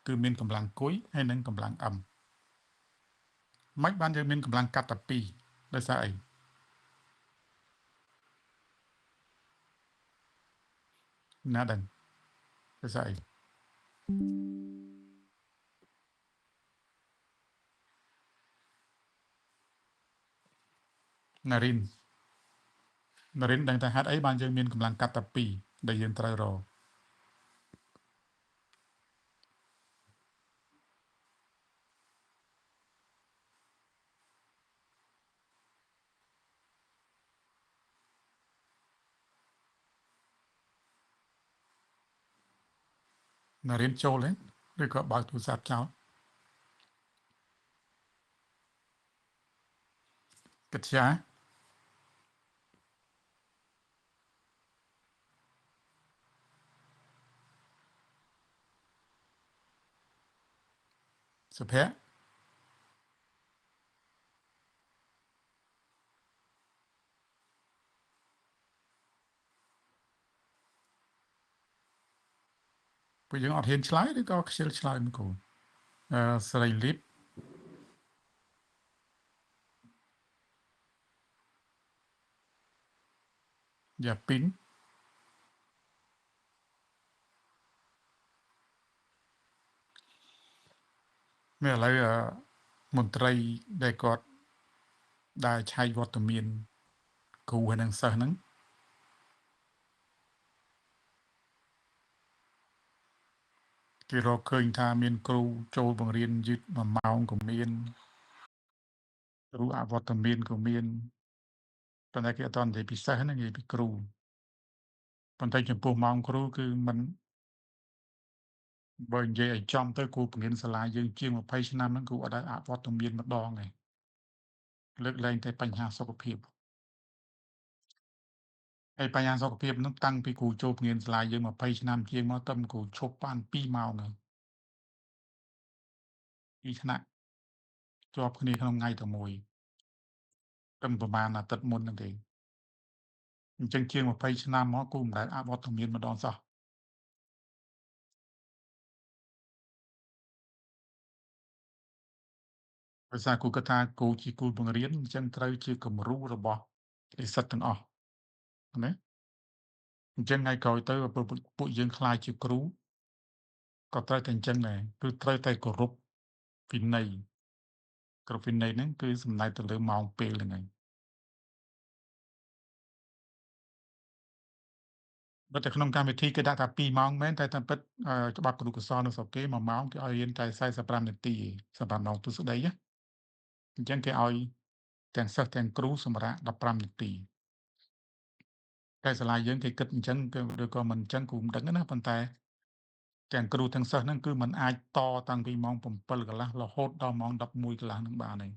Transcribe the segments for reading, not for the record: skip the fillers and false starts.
គឺមានកម្លាំងគុយហើយនិងកម្លាំងâmមិនបានយើងមានកម្លាំងកាត់តែ2ដោយសារអីណាដឹងដោយសារអីណារិនដឹងថាហេតុអីបានយើងមានកម្លាំងកាត់តែ2ដែលយើងត្រូវរកណារិនចូលទេឬក៏បើកទូរស័ព្ទចោលកិត្យាសុភ័ក្រពួកយើងអត់ហ៊ានឆ្លើយឬក៏ខ្ជិលឆ្លើយមិនគូស្រីលីបយ៉ាពីនមានឥឡូវមន្ត្រីដែលគាត់ដើរឆែកវត្តមានគ្រូហើយនិងសិស្សហ្នឹងគេរកឃើញថាមានគ្រូចូលបង្រៀនយឺត1ម៉ោងក៏មានគ្រូអវត្តមានក៏មានប៉ុន្តែគេអត់តនិយាយពីសិស្សណានិយាយពីគ្រូប៉ុន្តែចំពោះម៉ោងគ្រូគឺมันបើនិយាយឲ្យចំទៅគ្រូបង្រៀនសាលាយើងជាង20ឆ្នាំហ្នឹងគ្រូអត់ដែលអវត្តមានម្ដងទេលើកលែងតែបញ្ហាសុខភាពហើយបញ្ហាសុខភាពហ្នឹងតាំងពីគ្រូចូលបង្រៀនសាលាយើង20ឆ្នាំជាងមកទៅគ្រូឈប់បាន2ម៉ោងហើយ2ថ្នាក់ជាប់គ្នាក្នុងថ្ងៃតែមួយតែប្រហែលអាទិត្យមុនហ្នឹងទេអញ្ចឹងជាង20ឆ្នាំមកគ្រូមិនដែលអវត្តមានម្ដងសោះដោយសារគ្រូគិតថាគ្រូជាគ្រូបង្រៀនអញ្ចឹងត្រូវជាគំរូរបស់និស្សិតទាំងអស់ណាអញ្ចឹងថ្ងៃក្រោយទៅបើពួកយើងខ្លាចជាគ្រូក៏ត្រូវតែអញ្ចឹងដែរគឺត្រូវតែគោរពវិន័យគ្រប់វិន័យហ្នឹងគឺសំដៅទៅលើម៉ោងពេលហ្នឹងឯងបើតែក្នុងកម្មវិធីគេដាក់ថា2ម៉ោងមែនតែតាមពិតច្បាប់គរុកោសល្យនៅស្រុកគេ1ម៉ោងគេឲ្យរៀនតែ45នាទីឯងសម្រាប់ម៉ោងទស្សនដីណាអញ្ចឹងគេឲ្យទាំងសិស្សទាំងគ្រូសម្រាប់15នាទីតែសាលាយើងគេគិតអញ្ចឹងគឺឬក៏មិនអញ្ចឹងគ្រូមិនដឹងណាប៉ុន្តែទាំងគ្រូទាំងសិស្សហ្នឹងគឺมันអាចតតាំងពីម៉ោង7កន្លះរហូតដល់ម៉ោង11កន្លះហ្នឹងបានទេ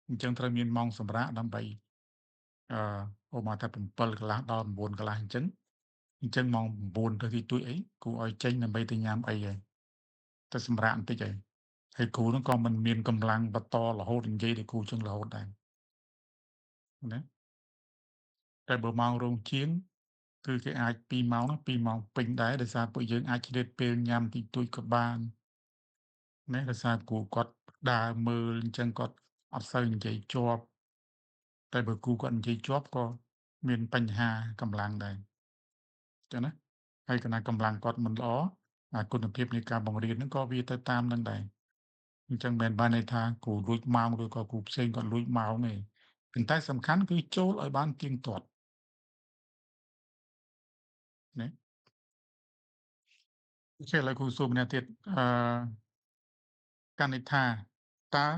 អញ្ចឹងត្រូវមានម៉ោងសម្រាកដើម្បីអឺឧបមាថា7កន្លះដល់9កន្លះអញ្ចឹងម៉ោង9ទៅទីទួយអីគ្រូឲ្យចេញដើម្បីទៅញ៉ាំអីហើយទៅសម្រាកបន្តិចហើយគ្រូហ្នឹងក៏មិនមានកម្លាំងបន្តរហូតនិយាយដល់គ្រូចឹងរហូតដែរណាតែបើម៉ោងរោងជាងគឺគេអាច2ម៉ោងហ្នឹង2ម៉ោងពេញដែរដោយសារពួកយើងអាចឆ្លៀតពេលញ៉ាំតិចតួចក៏បានណាដោយសារគ្រូគាត់ដើរមើលអញ្ចឹងគាត់អត់សូវនិយាយជាប់តែបើគ្រូគាត់និយាយជាប់ក៏មានបញ្ហាកម្លាំងដែរចឹងណាហើយកាលណាកម្លាំងគាត់មិនល្អគុណភាពនៃការបង្រៀនហ្នឹងក៏វាទៅតាមនឹងដែរអញ្ចឹងមិនបានន័យថាគ្រូលួចម៉ោងឬក៏គ្រូផ្សេងគាត់លួចម៉ោងទេប៉ុន្តែសំខាន់គឺចូលឲ្យបានទៀងទាត់ណាអូខេឥឡូវគ្រូសួរម្នាក់ទៀតអឺកាន់ន័យថាតើ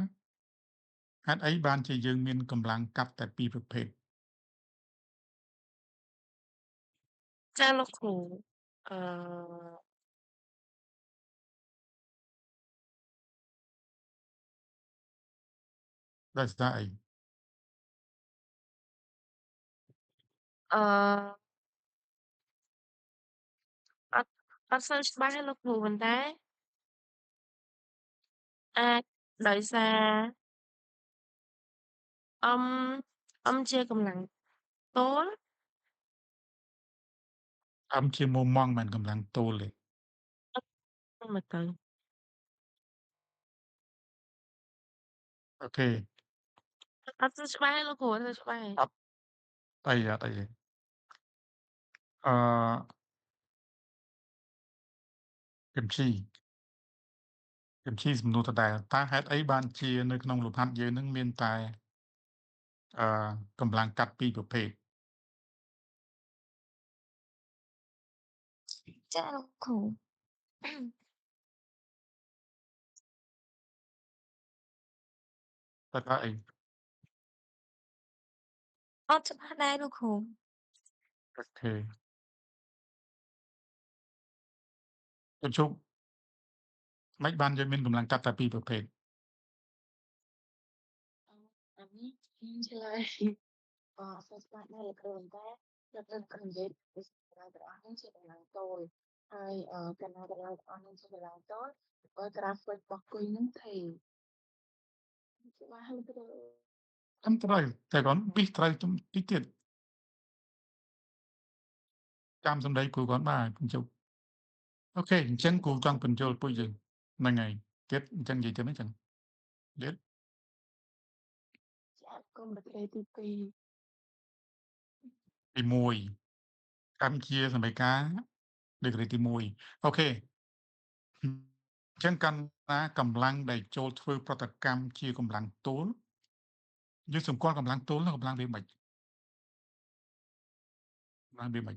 ហេតុអីបានជាយើងមានកម្លាំងកាត់តែពីរប្រភេទចាលោកគ្រូអឺដោយសារអីអឺអត់អត់សូវច្បាស់ទេលោកគ្រូប៉ុន្តែអាចដោយសារអ៊ំអ៊ំជាកម្លាំងទោលអំជាមុំម៉ងមិនកម្លាំងទោលទេអត់មើលទៅ អូខេអត់ទៅច្បាស់ទេលោកគ្រូអត់ទៅច្បាស់ទេអត់អត់អីទេអឺគឹមជីសំណួរដដែលតើហេតុអីបានជានៅក្នុងលំហាត់យើងនឹងមានតែអឺកម្លាំងកាត់2ប្រភេទចាលោកគ្រូតើអីអត់ច្បាស់ដែរលោកគ្រូអូខេទៅជុំមិនបានយើងមានកម្លាំងកាត់តែ2ប្រភេទអអានេះខ្ញុំឆ្លើយអត់សូវច្បាស់ដែរលោកគ្រូប៉ុន្តែលោកគ្រូក៏និយាយពីកម្លាំងទាំងអស់នេះជាកម្លាំងតូលហើយកម្លាំងទាំងអស់នេះជាកម្លាំងតូលបើក្រាហ្វិករបស់គុយនឹងថេរច្បាស់ហើយលោកគ្រូត្រឹមត្រូវតែគាត់ប៊ីសត្រូវជំតិចទៀតចាំសម្ដីគ្រូគាត់បានជុំអូខេអញ្ចឹងគ្រូចង់បញ្ចូលពួកយើងហ្នឹងហើយទៀតអញ្ចឹងនិយាយទៅអញ្ចឹងទៀតចាកុំប្រទេសទី2ទី1កម្ពុជាសមីការដេក្រេទី1អូខេអញ្ចឹងកាន់ណាកម្លាំងដែលចូលធ្វើប្រតិកម្មជាកម្លាំងទោលយើងសម្គាល់កម្លាំងទោលនិងកម្លាំងវាមិនកម្លាំងវាមិន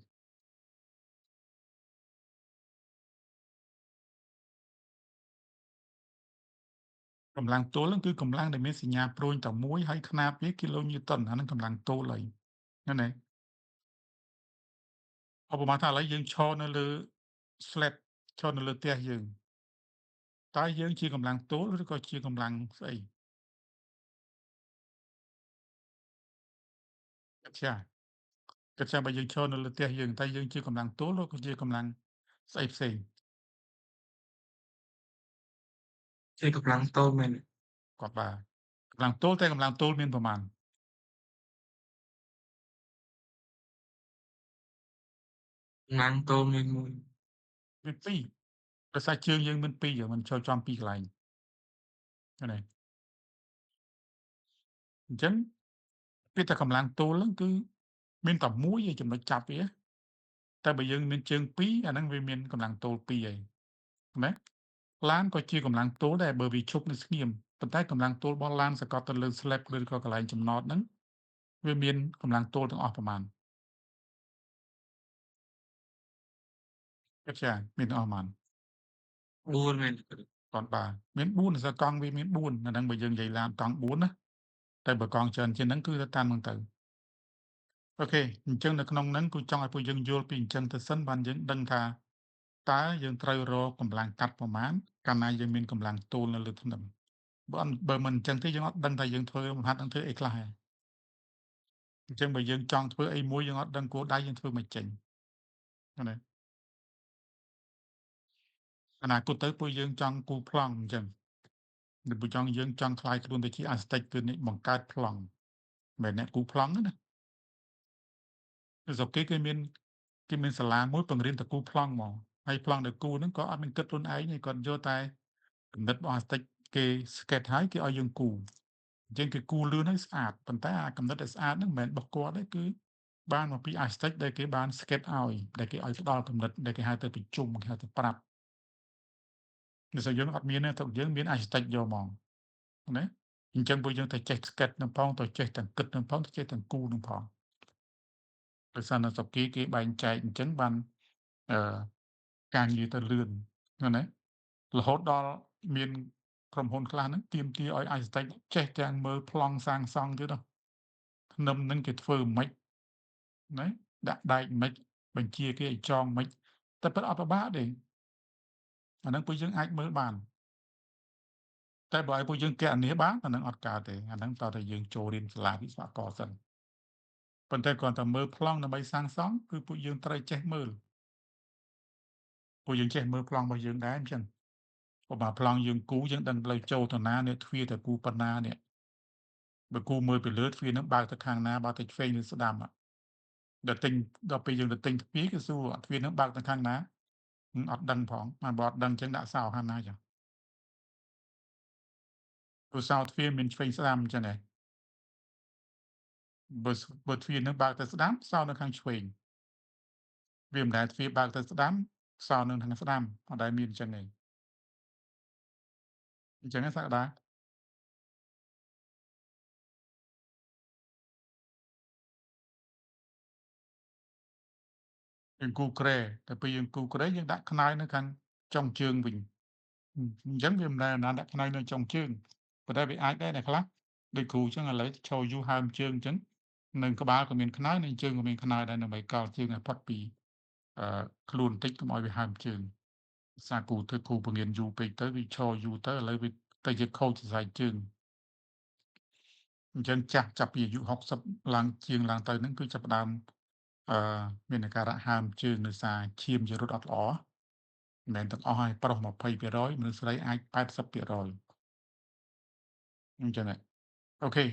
កម្លាំងទោលហ្នឹងគឺកម្លាំងដែលមានសញ្ញាព្រួញតែមួយហើយខ្នាតវាគីឡូញូតុនអាហ្នឹងកម្លាំងទោលហើយហ្នឹងហើយឧបមាថាឥឡូវយើងឈរនៅលើ slab ឈរនៅលើផ្ទះយើងតើយើងជាកម្លាំងទោលឬក៏ជាកម្លាំងស្អីគិតចាគិតថាបើយើងឈរនៅលើផ្ទះយើងតើយើងជាកម្លាំងទោលឬក៏ជាកម្លាំងស្អីផ្សេងជាកម្លាំងទោលមែនគាត់បាទកម្លាំងទោលតែកម្លាំងទោលមានប្រមាណកម្លាំងទោលមានមួយមាន2ដោយសារជើងយើងមាន2យើងមិនចូលចំ2កន្លែងហ្នឹងហើយអញ្ចឹងពាក្យថាកម្លាំងទោលហ្នឹងគឺមានតែមួយឯងចំណុចចាប់វាតែបើយើងមានជើង2អាហ្នឹងវាមានកម្លាំងទោល2ឯងណាឡានក៏ជាកម្លាំងទោលដែរបើវាឈប់នៅស្ងៀមប៉ុន្តែកម្លាំងទោលរបស់ឡានសកត់ទៅលើ slab ឬក៏កន្លែងចំណតហ្នឹងវាមានកម្លាំងទោលទាំងអស់ប្រមាណគិតចាមានទាំងអស់ប្រមាណ4មែនគ្រូគាត់បាទមាន4សកង់វាមាន4អាហ្នឹងបើយើងនិយាយឡានកង់4ណាតែបើកង់ច្រើនជាងហ្នឹងគឺទៅតាមហ្នឹងទៅអូខេអញ្ចឹងនៅក្នុងហ្នឹងគូចង់ឲ្យពួកយើងយល់ពីអញ្ចឹងទៅសិនបានយើងដឹងថាតើយើងត្រូវរកកម្លាំងកាត់ប្រមាណកាលណាយើងមានកម្លាំងទោលនៅលើធ្នឹមបើមិនអញ្ចឹងទេយើងអត់ដឹងថាយើងធ្វើមហាត់នឹងធ្វើអីខ្លះទេអញ្ចឹងបើយើងចង់ធ្វើអីមួយយើងអត់ដឹងគោលដៅយើងធ្វើមិនចេញណាអនាគតទៅពួកយើងចង់គូប្លង់អញ្ចឹងឬពួកយើងចង់ខ្លាយខ្លួនទៅជាអាស្ទិចគឺអ្នកបង្កើតប្លង់មិនមែនអ្នកគូប្លង់ទេណាគឺស្រុកគេមានសាលាមួយបង្រៀនតែគូប្លង់ហ្មងហើយប្លង់ដែលគូហ្នឹងក៏អត់មានគិតខ្លួនឯងទេគាត់យកតែគំនិតរបស់អាស្ទិចគេស្កេតហើយគេឲ្យយើងគូអញ្ចឹងគេគូលឿនហើយស្អាតប៉ុន្តែអាគំនិតដែលស្អាតហ្នឹងមិនមែនរបស់គាត់ទេគឺបានមកពីអាស្ទិចដែលគេបានស្កេតឲ្យដែលគេឲ្យផ្ដល់គំនិតដែលគេហៅទៅប្រជុំគេហៅទៅប្រាប់ដូចយើងអត់មានទេតែយើងមានអាស្ទិចយកហ្មងណាអញ្ចឹងពួកយើងទៅចេះស្កេតនឹងផងទៅចេះទាំងគិតនឹងផងទៅចេះទាំងគូនឹងផងដោយសារនៅស្រុកគេបែងចែកអញ្ចឹងបានអឺការងារទៅលឿនឃើញទេរហូតដល់មានក្រុមហ៊ុនខ្លះហ្នឹងទាមទារឲ្យអាយស្ទិចចេះទាំងមើលប្លង់សាងសង់ទៀតហ៎ធ្នឹមហ្នឹងគេធ្វើម៉េចណាដាក់ដែកម៉េចបញ្ជាគេឲ្យចងម៉េចតែពិតអត់ពិបាកទេអាហ្នឹងពួកយើងអាចមើលបានតែបើឲ្យពួកយើងគណនាបានអាហ្នឹងអត់កើតទេអាហ្នឹងតើតែយើងចូលរៀនសាលាវិស្វករសិនប៉ុន្តែគ្រាន់តែមើលប្លង់ដើម្បីសាងសង់គឺពួកយើងត្រូវចេះមើលពួកយើងចេះមើលប្លង់របស់យើងដែរអញ្ចឹងឧបមាប្លង់យើងគូរយើងដឹងផ្លូវចូលទៅណានេះទ្វារទៅគូរប៉ុណ្ណានេះបើគូរមើលពីលើទ្វារហ្នឹងបើកទៅខាងណាបើកទៅឆ្វេងឬស្ដាំដល់ទិញដល់ពេលយើងទៅទិញទ្វារគេសួរទ្វារហ្នឹងបើកទៅខាងណាអត់ដឹងផងបើអត់ដឹងអញ្ចឹងដាក់សោខាងណាចឹង ព្រោះសោទ្វារមានឆ្វេងស្ដាំអញ្ចឹងហ៎បើទ្វារនឹងបើកទៅស្ដាំសោនៅខាងឆ្វេងវាមិនដែលទ្វារបើកទៅស្ដាំសោនៅខាងស្ដាំអត់ដែលមានអញ្ចឹងទេអញ្ចឹងសក្តាយើងគូក្រែតែពេលយើងគូក្រែយើងដាក់ខ្នើយនៅខាងចុងជើងវិញអញ្ចឹងវាមិនដែលណាដាក់ខ្នើយនៅចុងជើងប៉ុន្តែវាអាចដែរអ្នកខ្លះដូចគ្រូអញ្ចឹងឥឡូវឈរយូរហើមជើងអញ្ចឹងនៅក្បាលក៏មានខ្នើយនៅជើងក៏មានខ្នើយដែរដើម្បីកោតជើងឲ្យផុតពីខ្លួនបន្តិចកុំឲ្យវាហើមជើងសារគ្រូបង្រៀនយូរពេកទៅវាឈរយូរទៅឥឡូវវាទៅជាខូចសរសៃជើងអញ្ចឹងចាប់ពីអាយុ60ឡើងទៅហ្នឹងគឺចាប់ផ្ដើមអឺមានអាការៈហើមជើងដោយសារឈាមជារត់អត់ល្អមិនមែនទាំងអស់ហើយប្រុស20%មនុស្សស្រីអាច80%អញ្ចឹងហ៎អូខេ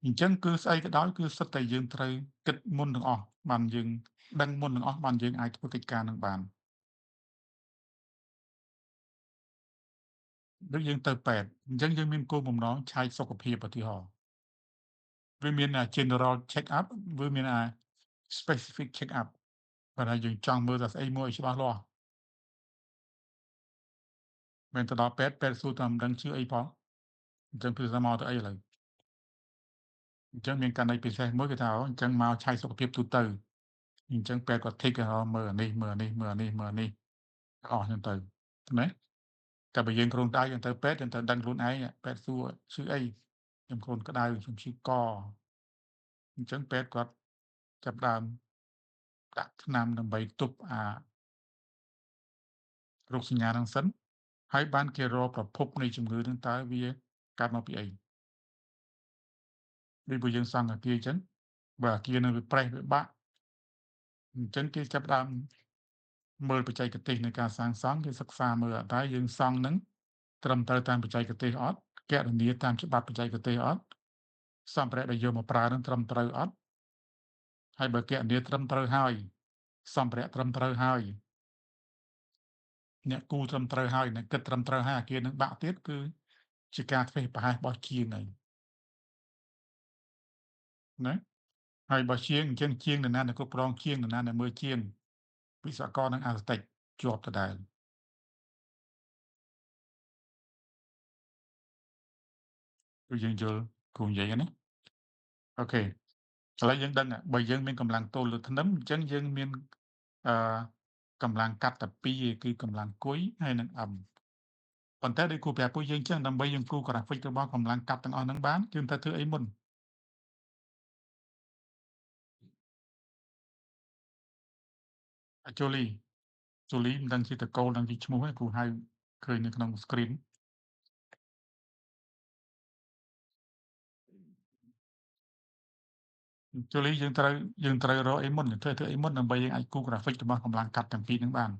អញ្ចឹងគឺស្អីក៏ដោយគឺសុទ្ធតែយើងត្រូវគិតមុនទាំងអស់បានយើងដឹងមុនទាំងអស់បានយើងអាចធ្វើកិច្ចការនឹងបានដូចយើងទៅពេទ្យអញ្ចឹងយើងមានគោលបំណងឆែកសុខភាពឧទាហរណ៍វាមានgeneral check up វាមានspecific check up បើថាយើងចង់មើលថាស្អីមួយឲ្យច្បាស់លាស់មិនទៅដល់ពេទ្យសួរថាមិនដឹងឈឺអីផងអញ្ចឹងគឺថាមកទៅអីឥឡូវអញ្ចឹងមានករណីពិសេសមួយគេថាអូអញ្ចឹងមកឆែកសុខភាពទូទៅអញ្ចឹងពេទ្យគាត់ tick មើលអានេះមើលអានេះមើលអានេះមើលអានេះអស់ហ្នឹងទៅណាតែបើយើងគ្រុនក្តៅយើងទៅពេទ្យយើងត្រូវដឹងខ្លួនឯងពេទ្យសួរឈឺអីខ្ញុំគ្រុនក្តៅខ្ញុំឈឺកអញ្ចឹងពេទ្យគាត់ចាប់ផ្ដើមដាក់ថ្នាំដើម្បីទប់រោគសញ្ញាហ្នឹងសិនហើយបានគេរកប្រភពនៃជំងឺហ្នឹងតើវាកើតមកពីអីដូចពួកយើងសង់អគារអញ្ចឹងបើអគារនៅវាប្រេះវាបាក់អញ្ចឹងគេចាប់ផ្ដើមមើលបច្ចេកទេសនៃការសាងសង់គេសិក្សាមើលតើយើងសង់ហ្នឹងត្រឹមត្រូវតាមបច្ចេកទេសអត់គណនាតាមច្បាប់បច្ចេកទេសអត់សម្ភារៈដែលយកមកប្រើហ្នឹងត្រឹមត្រូវអត់ហើយបើគណនាត្រឹមត្រូវហើយសម្ភារៈត្រឹមត្រូវហើយអ្នកគូត្រឹមត្រូវហើយអ្នកគិតត្រឹមត្រូវហើយអាគារនឹងបាក់ទៀតគឺជាការធ្វេសប្រហែសរបស់ជាងហើយណាហើយបើជាងអញ្ចឹងជាងនរណាដែលគ្រប់គ្រងជាងនរណាដែលមើលជាងវិស្វករនិងអាស្ទិកជាប់ដដែលគឺយើងយល់គ្រូនិយាយណាអូខេឥឡូវយើងដឹងបើយើងមានកម្លាំងទល់លើធ្នឹមអញ្ចឹងយើងមានអឺកម្លាំងកាត់តែពីរឯងគឺកម្លាំងគុយហើយនិងអឹមប៉ុន្តែដូចគ្រូប្រាប់ពួកយើងអញ្ចឹងដើម្បីយើងគូក្រាហ្វិករបស់កម្លាំងកាត់ទាំងអស់ហ្នឹងបានយើងត្រូវធ្វើអីមុនជូលីមិនដឹងជាតកូលដឹងជាឈ្មោះទេគ្រូហៅឃើញនៅក្នុង screen ជូលីយើងត្រូវរកអីមុនធ្វើអីមុនដើម្បីយើងអាចគូក្រាហ្វិករបស់កម្លាំងកាត់ទាំងពីរហ្នឹងបាន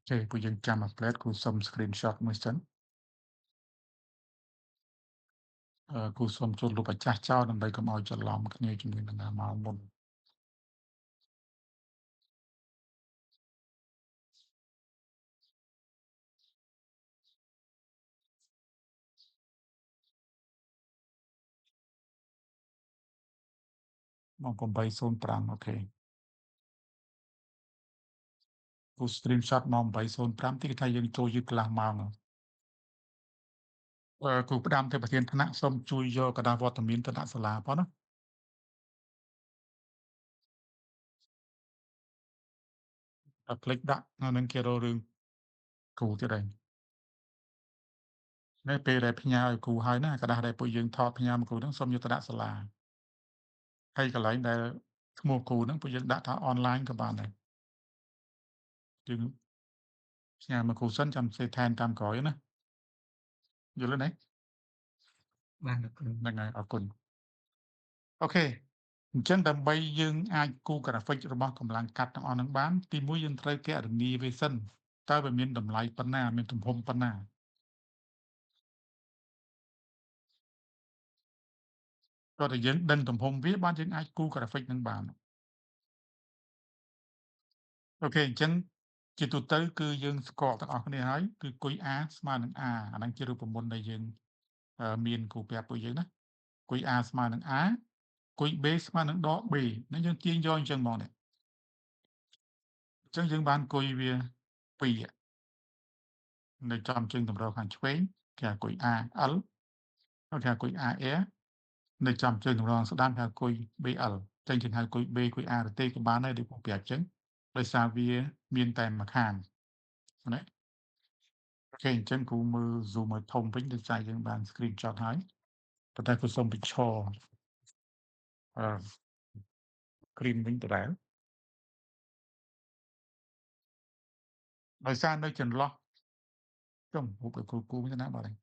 ចេះពួកយើងចាំអា plate គ្រូសុំ screenshot មួយសិនគ្រូសុំចូលរូបអាចារ្យចោលដើម្បីកុំឲ្យច្រឡំគ្នាជាមួយនឹងម៉ោងមុនម៉ោង8:05អូខេគ្រូ screenshot ម៉ោង8:05ទីគេថាយើងចូលយឺតកន្លះម៉ោងគ្រូផ្ដាំទៅប្រធានថ្នាក់សូមជួយយកកដាស់វត្តមានទៅដាក់សាលាប៉ុណ្ណាដល់ភ្លេចដាក់នៅនឹងគេរករឿងគ្រូទៀតហើយនៅពេលដែលផ្ញើឲ្យគ្រូហើយណាกระดาษដែលពួកយើងថតផ្ញើមកគ្រូហ្នឹងសូមយកទៅដាក់សាលាហើយកន្លែងដែលឈ្មោះគ្រូហ្នឹងពួកយើងដាក់ថាអនឡាញក៏បានដែរយើងផ្ញើមកគ្រូសិនចាំសេថែនតាមក្រោយណាយល់ទេណាបានលោកគ្រូហ្នឹងហើយអរគុណអូខេអញ្ចឹងដើម្បីយើងអាចគូក្រាហ្វិករបស់កម្លាំងកាត់ទាំងអស់ហ្នឹងបានទីមួយយើងត្រូវគណនាវាសិនតើវាមានតម្លៃប៉ុណ្ណាមានទំហំប៉ុណ្ណា គ្រាន់តែយើងដឹងទំហំវាបានយើងអាចគូរ graphic នឹងបានអូខេអញ្ចឹងជាទូទៅគឺយើងស្គាល់ទាំងអស់គ្នាហើយគឺគុយ A ស្មើនឹង A អាហ្នឹងជារូបមន្តដែលយើងមានគ្រូប្រាប់ពួកយើងណាគុយ A ស្មើនឹង A គុយ B ស្មើនឹងដក B ហ្នឹងយើងទាញយកអញ្ចឹងហ្មងនេះអញ្ចឹងយើងបានគុយវា2នៅចំជើងតម្រូវខាងឆ្វេងគេហៅគុយ AL ហើយគេហៅគុយ AR នៅចំជើងតម្រងស្ដាំគេហៅគុយ BL ចឹងយើងហៅគុយ B គុយ A ទៅទេក៏បានដែរដូចผมប្រាប់ចឹងដោយសារវាមានតែមួយខាងណាអូខេអញ្ចឹងគ្រូមើល zoom ឲ្យធំវិញដូចតែយើងបាន screenshot ហើយប៉ុន្តែគ្រូសូមបញ្ឈរអឺ screen វិញដដែលដោយសារនៅចន្លោះចុំរូបឲ្យគ្រូវិញទៅណាបាត់ហើយ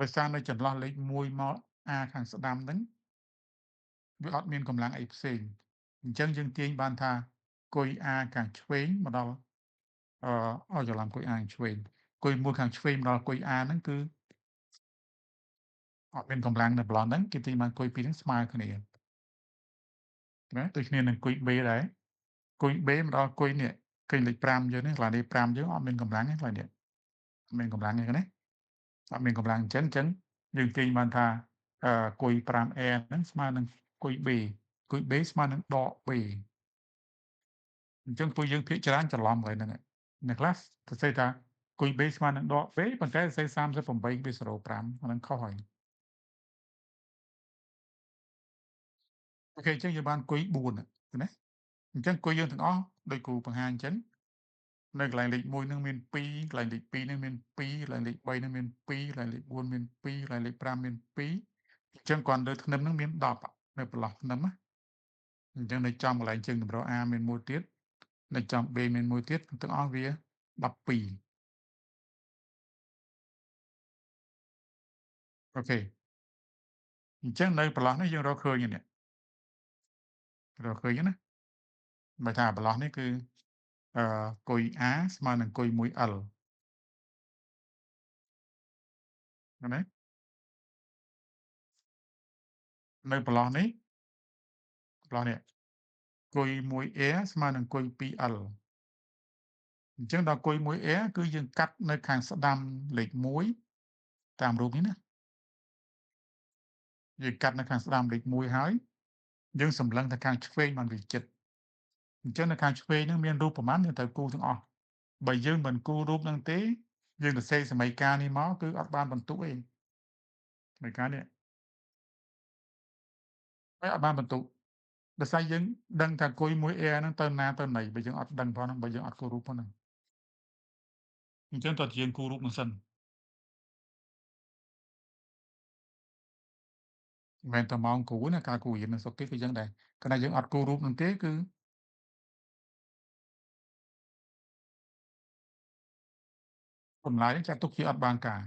ដោយសារនៅចន្លោះលេខ1មក A ខាងស្ដាំហ្នឹងវាអត់មានកម្លាំងអីផ្សេងអញ្ចឹងយើងទាញបានថាគុយ A ខាងឆ្វេងមកដល់ច្រឡំគុយ A ខាងឆ្វេងគុយមួយខាងឆ្វេងមកដល់គុយ A ហ្នឹងគឺអត់មានកម្លាំងនៅប្លន់ហ្នឹងគេទាញបានគុយពីរហ្នឹងស្មើគ្នាណាដូចគ្នានឹងគុយ B ដែរគុយ B មកដល់គុយនេះឃើញលេខ5យើងនេះកន្លែងនេះ5យើងអត់មានកម្លាំងទេកន្លែងនេះអត់មានកម្លាំងទេណាអត់មានកម្លាំងអញ្ចឹងយើងទាញបានថាគុយ 5A ហ្នឹងស្មើនឹងគុយ B គុយ B ស្មើនឹងដក B អញ្ចឹងពួកយើងភាគច្រើនច្រឡំកន្លែងហ្នឹងអ្នកខ្លះសរសេរថាគុយ B ស្មើនឹងដក B ប៉ុន្តែសរសេរ38/05អាហ្នឹងខុសហើយអូខេអញ្ចឹងយើងបានគុយ4ណាអញ្ចឹងគុយយើងទាំងអស់ដោយគ្រូបង្ហាញអញ្ចឹងនៅកន្លែងលេខ1ហ្នឹងមាន2កន្លែងលេខ2ហ្នឹងមាន2កន្លែងលេខ3ហ្នឹងមាន2កន្លែងលេខ4មាន2កន្លែងលេខ5មាន2អញ្ចឹងគ្រាន់លើធ្នឹមហ្នឹងមាន10នៅប្រឡោះធ្នឹមណាអញ្ចឹងនៅចំកន្លែងជើងតម្រូវ A មានមួយទៀតនៅចំ B មានមួយទៀតទាំងអស់វា12អូខេអញ្ចឹងនៅប្រឡោះនេះយើងរកឃើញនេះរកឃើញណាបើថាប្រឡោះនេះគឺគុយ A ស្មើនឹងគុយ 1L ណានៅប្រឡោះនេះប្រឡោះនេះគុយ 1A ស្មើនឹងគុយ 2L អញ្ចឹងដល់គុយ 1A គឺយើងកាត់នៅខាងស្ដាំលេខ1តាមរូបនេះណាយើងកាត់នៅខាងស្ដាំលេខ1ហើយយើងសម្លឹងទៅខាងឆ្វេងបានវាជិតអញ្ចឹងនៅខាងឆ្វេងហ្នឹងមានរូបប្រមាណយើងត្រូវគូរទាំងអស់បើយើងមិនគូររូបហ្នឹងទេយើងទៅសេសមីការនេះមកគឺអត់បានបន្ទុកទេសមីការនេះហើយអត់បានបន្ទុកដោយសារយើងដឹងថាគុយ 1A ហ្នឹងទៅណាទៅណីបើយើងអត់ដឹងផងហ្នឹងបើយើងអត់គូររូបផងហ្នឹងអញ្ចឹងតើយើងគូររូបនឹងសិនមិនមែនតែម៉ោងគ្រូណាការគូររៀននៅស្រុកគេគឺយ៉ាងដែរកាលណាយើងអត់គូររូបហ្នឹងទេគឺតម្លៃចាត់ទុកជាអត់បានការ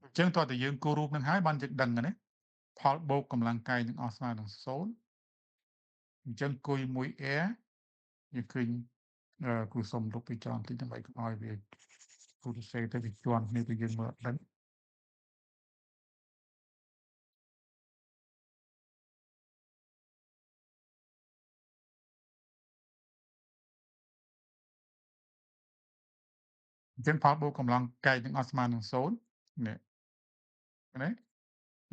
អញ្ចឹងតើតើយើងគូររូបនឹងហើយបានយើងដឹងណាផលបូកកម្លាំងកាយនឹងអស់ស្មើនឹង0អញ្ចឹងគុយ 1A យើងឃើញគ្រូសុំលុបពីចោលបន្តិចដើម្បីកុំឲ្យវាគ្រូសរសេរទៅវាជាន់គ្នាទៅយើងមើលអត់ដឹងអញ្ចឹងផលបូកកម្លាំងកាយនឹងអស់ស្មើនឹង0នេះណា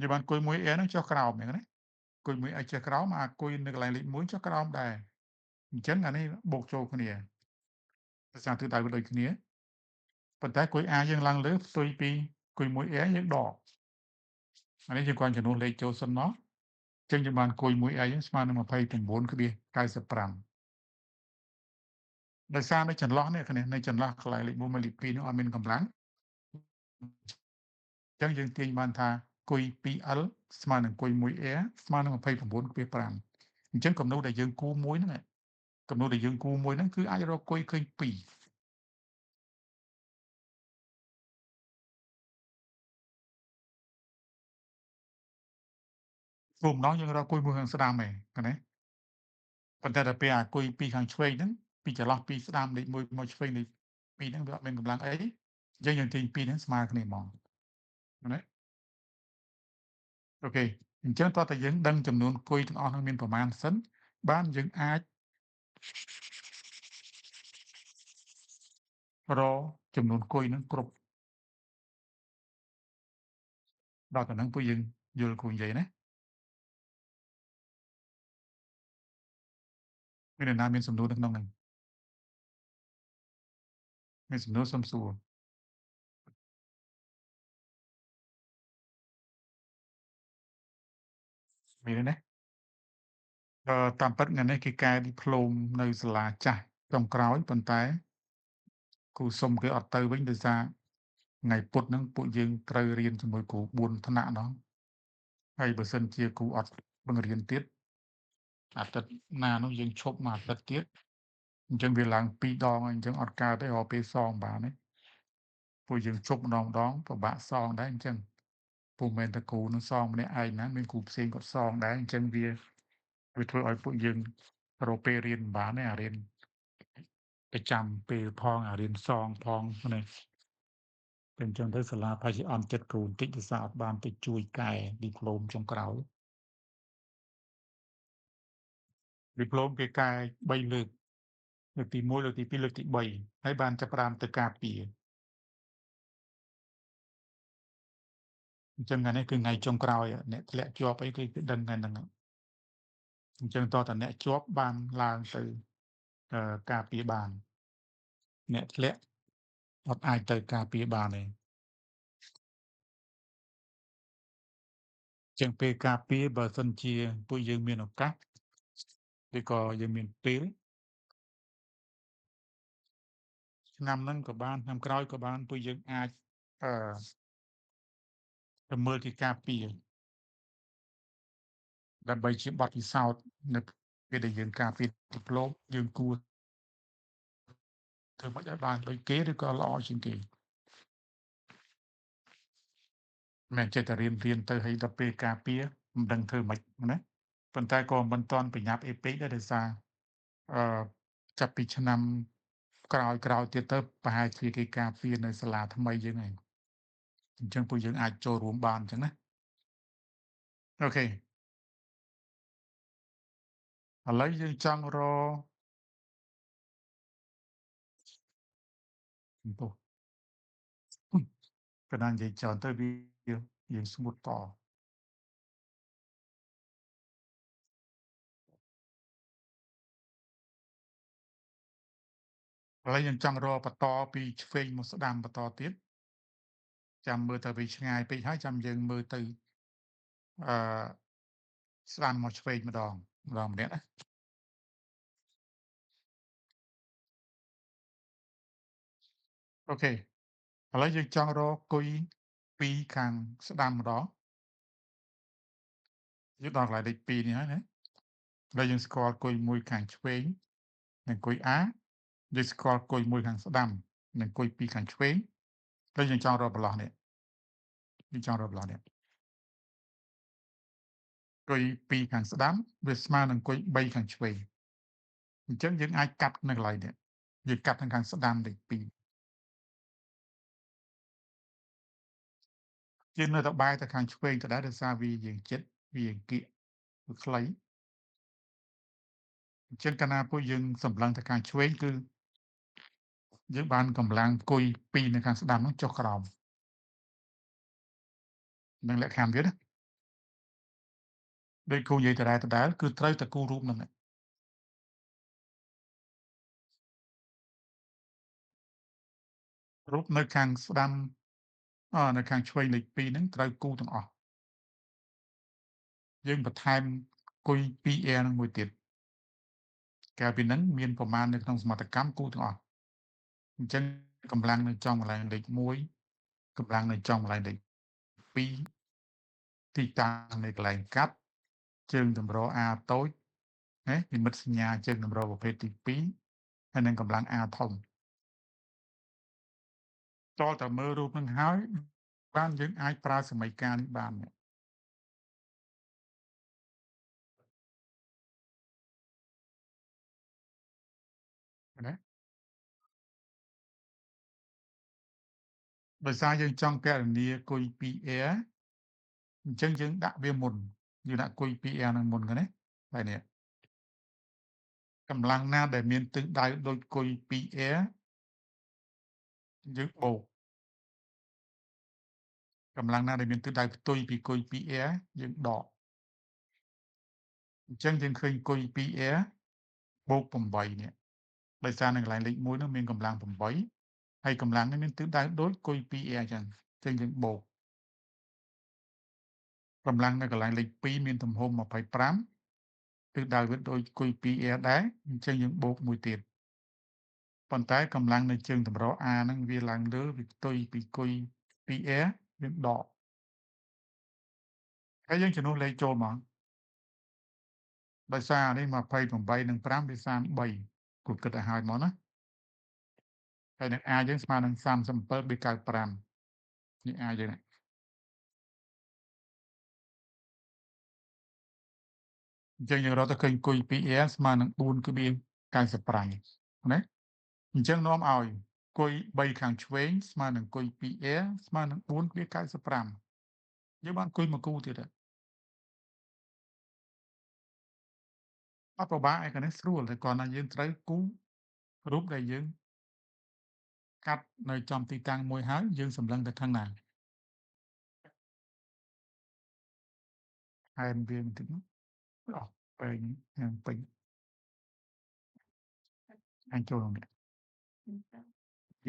យើងបានគុយ 1A ហ្នឹងចុះក្រោមហ្នឹងណាគុយ 1A ចុះក្រោមអាគុយនៅកន្លែងលេខ1ចុះក្រោមដែរអញ្ចឹងអានេះបូកចូលគ្នាភាសាទិសដៅវាដូចគ្នាប៉ុន្តែគុយ A យើងឡើងលើផ្ទុយពីគុយ 1A យើងដកអានេះយើងគ្រាន់ចំនួនលេខចូលសិនមកអញ្ចឹងយើងបានគុយ 1A យើងស្មើនឹង29.95ដោយសារនៅចន្លោះនេះគ្នានៅចន្លោះកន្លែងលេខ1មួយលេខ2នោះអត់មានកម្លាំងអញ្ចឹងយើងទាញបានថាគុយ 2L ស្មើនឹងគុយ 1A ស្មើនឹង29.5អញ្ចឹងគំនូរដែលយើងគូរមួយហ្នឹងគំនូរដែលយើងគូរមួយហ្នឹងគឺអាចរកគុយឃើញ2ព្រោះម្ដងយើងរកគុយមួយខាងស្ដាំឯងណាប៉ុន្តែដល់ពេលអាគុយពីខាងឆ្វេងហ្នឹងពីចន្លោះពីស្ដាំលេខ1មកឆ្វេងលេខ2ហ្នឹងវាអត់មានកម្លាំងអីអញ្ចឹងយើងទាញ2ហ្នឹងស្មើគ្នាហ្មង ណាអូខេអញ្ចឹងតោះតែយើងដឹងចំនួនគុយទាំងអស់ហ្នឹងមានប្រមាណសិនបានយើងអាចរកចំនួនគុយហ្នឹងគ្រប់ដល់តែហ្នឹងពួកយើងយល់គ្រូនិយាយណាមានអ្នកណាមានសំណួរនៅក្នុងហ្នឹងមានសំណួរសុំសួរមានទេណាតាមពិតថ្ងៃនេះគេកែឌីប្លូមនៅសាលាចាស់ចុងក្រោយប៉ុន្តែគ្រូសុំគេអត់ទៅវិញដោយសារថ្ងៃពុធហ្នឹងពួកយើងត្រូវរៀនជាមួយគ្រូ4ថ្នាក់ហ្នឹងហើយបើសិនជាគ្រូអត់បង្រៀនទៀតអាទិត្យណានោះយើងឈប់មួយអាទិត្យទៀតអញ្ចឹងវាឡើង2ដងហើយអញ្ចឹងអត់កើតទេរកពេលសងបានទេពួកយើងជប់ម្ដងពិបាកសងដែរអញ្ចឹងពុំមែនតែគ្រូនឹងសងម្នាក់ឯងណាមានគ្រូផ្សេងគាត់សងដែរអញ្ចឹងវាធ្វើឲ្យពួកយើងរកពេលរៀនមិនបានទេអារៀនប្រចាំពេលផងអារៀនសងផងណាពេលអញ្ចឹងទៅសាលាប្រហែលជាអន់ចិត្តគ្រូបន្តិចដោយសារអត់បានទៅជួយកែឌីប្លូមចុងក្រោយឌីប្លូមគេកែ3លើកលើកទី1លើកទី2លើកទី3ហើយបានចាប់ផ្ដើមទៅការពារអញ្ចឹងថ្ងៃនេះគឺថ្ងៃចុងក្រោយអ្នកធ្លាក់ជាប់អីគឺគេដឹងថ្ងៃហ្នឹងអញ្ចឹងតោះតែអ្នកជាប់បានឡើងទៅការពារបានអ្នកធ្លាក់អត់អាចទៅការពារបានទេអញ្ចឹងពេលការពារបើសិនជាពួកយើងមានឱកាសឬក៏យើងមានពេលឆ្នាំហ្នឹងក៏បានឆ្នាំក្រោយក៏បានពួកយើងអាចអឺទៅមើលទីការពារដើម្បីជាបទពិសោធន៍នៅពេលដែលយើងការពារឌីប្លូមយើងគួរធ្វើម៉េចឲ្យបានដូចគេឬក៏ល្អជាងគេមិនមែនចេះតែរៀនទៅហើយដល់ពេលការពារមិនដឹងធ្វើម៉េចណាប៉ុន្តែក៏មិនទាន់ប្រញាប់អីពេកដែរដោយសារអឺចាប់ពីឆ្នាំក្រោយទៀតទៅប្រហែលជាគេការពារនៅសាលាថ្មីយើងហើយអញ្ចឹងពួកយើងអាចចូលរួមបានអញ្ចឹងណាអូខេឥឡូវយើងចង់របន្ទោសកណ្ដាលនិយាយច្រើនទៅវាយើងស្ងួតតឥឡូវយើងចង់របន្តពីឆ្វេងមកស្ដាំបន្តទៀតចាំមើលទៅវាឆ្ងាយពេកហើយចាំយើងមើលទៅអឺស្ដាំមកឆ្វេងម្នាក់ណាអូខេឥឡូវយើងចង់រកគុយពីខាងស្ដាំម្ដងយើងដល់កន្លែងលេខ2នេះហើយណាឥឡូវយើងស្គាល់គុយមួយខាងឆ្វេងនិងគុយ A យើងស្គាល់គុយមួយខាងស្ដាំនិងគុយពីរខាងឆ្វេងហើយយើងចង់រកបន្លោះនេះគុយពីរខាងស្ដាំវាស្មើនឹងគុយ3ខាងឆ្វេងអញ្ចឹងយើងអាចកាត់នៅកន្លែងនេះយើងកាត់ខាងស្ដាំលេខ2យើងនៅតែបែរទៅខាងឆ្វេងដដែលដោយសារវាយើងចិត្តវាគៀកវាខ្លីអញ្ចឹងកាលណាពួកយើងសម្លឹងទៅខាងឆ្វេងគឺយើងបានកម្លាំងគុយ2នៅខាងស្ដាំនោះចុះក្រោមនឹងលក្ខខណ្ឌវាណាដូចគ្រូនិយាយដដែលគឺត្រូវតែគូររូបនឹងរូបនៅខាងស្ដាំនៅខាងឆ្វេងលេខ2ហ្នឹងត្រូវគូទាំងអស់យើងបន្ថែមគុយ 2L នឹងមួយទៀតក្រៅពីហ្នឹងមានប្រមាណនៅក្នុងសមត្ថកម្មគូទាំងអស់អញ្ចឹងកម្លាំងនៅចំកន្លែងលេខ1កម្លាំងនៅចំកន្លែងលេខ2ទីតាំងនៃកន្លែងកាត់ជើងតម្រ A តូចណានិមិត្តសញ្ញាជើងតម្រប្រភេទទី2ហើយនិងកម្លាំង A ធំតលតែមើលរូបនឹងហើយបានយើងអាចប្រើសមីការនេះបានណា ដោយសារយើងចង់គណនាគុយ 2R អញ្ចឹងយើងដាក់វាមុនយើងដាក់គុយ 2R នឹងមុនហ្នឹងណាហើយនេះកម្លាំងណាដែលមានទិសដៅដូចគុយ 2R យើងបូកកម្លាំងណាដែលមានទិសដៅផ្ទុយពីគុយ 2R យើងដកអញ្ចឹងយើងឃើញគុយ 2R បូក8នេះដោយសារនៅកន្លែងលេខ1នោះមានកម្លាំង8ហើយកម្លាំងនេះមានទិសដៅដូចគុយ 2R អញ្ចឹងយើងបូកកម្លាំងនៅកន្លែងលេខ2មានទំហំ25ទិសដៅវាដូចគុយ 2R ដែរអញ្ចឹងយើងបូកមួយទៀតប៉ុន្តែកម្លាំងនៅជើងតម្រ A ហ្នឹងវាឡើងលើវាផ្ទុយពីគុយ 2R យើងដកហើយយើងចំនួនលេខចូលមកដោយសារនេះ28និង5វា33គូគិតឲ្យហើយមកណាហើយនឹង A យើងស្មើនឹង37.95នេះ A យើងនេះអញ្ចឹងយើងរកទៅឃើញគុយ 2R ស្មើនឹង4.95ណាអញ្ចឹងនាំឲ្យគុយ3ខាងឆ្វេងស្មើនឹងគុយ 2R ស្មើនឹង4.95យើងបានគុយមួយគូទៀតហើយអត់ពិបាកអីកានេះស្រួលតែគ្រាន់តែយើងត្រូវគូរូបដែលយើងកាត់នៅចំទីតាំងមួយហើយយើងសម្លឹងទៅខាងណាហែនវាបន្តិចមកអស់ពេញយ៉ាងពេញអញចូលក្នុងនេះ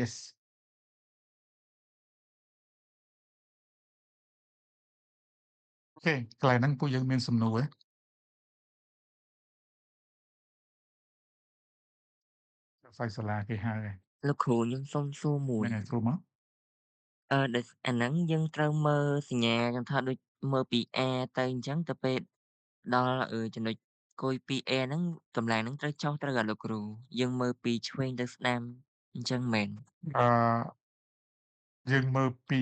yes អូខេកន្លែងហ្នឹងពួកយើងមានសំណួរហ្វៃសាលាគេហៅហ្នឹង លោកគ្រូខ្ញុំសុំសួរមួយ ហ្នឹងហើយគ្រូមក ដូចអាហ្នឹងយើងត្រូវមើលសញ្ញាខ្ញុំថាដូចមើលពី A ទៅអញ្ចឹងទៅពេលដល់ចំណុចគយពី A ហ្នឹងកម្លាំងហ្នឹងត្រូវចុះត្រូវអត់លោកគ្រូយើងមើលពីឆ្វេងទៅស្ដាំអញ្ចឹងមែនអឺយើងមើលពី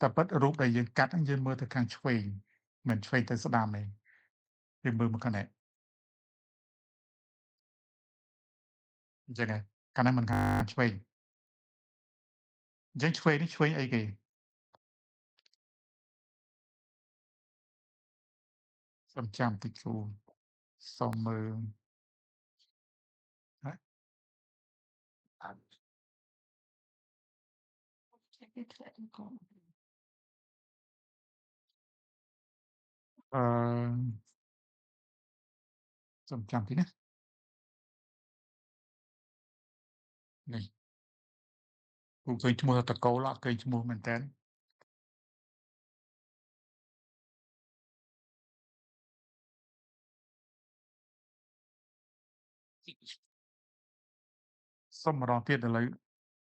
តែពិតរូបដែលយើងកាត់ហ្នឹងយើងមើលទៅខាងឆ្វេងមិនឆ្វេងទៅស្ដាំទេយើងមើលមកខាងនេះអញ្ចឹងហើយខាងហ្នឹងមិនខាងឆ្វេងអញ្ចឹងឆ្វេងនេះឆ្វេងអីគេសូមចាំតិចគ្រូសូមមើលហ៎អឺសូមចាំតិចណានេះគ្រូឃើញឈ្មោះតកូលអត់ឃើញឈ្មោះមែនតើសូមម្ដងទៀតឥឡូវ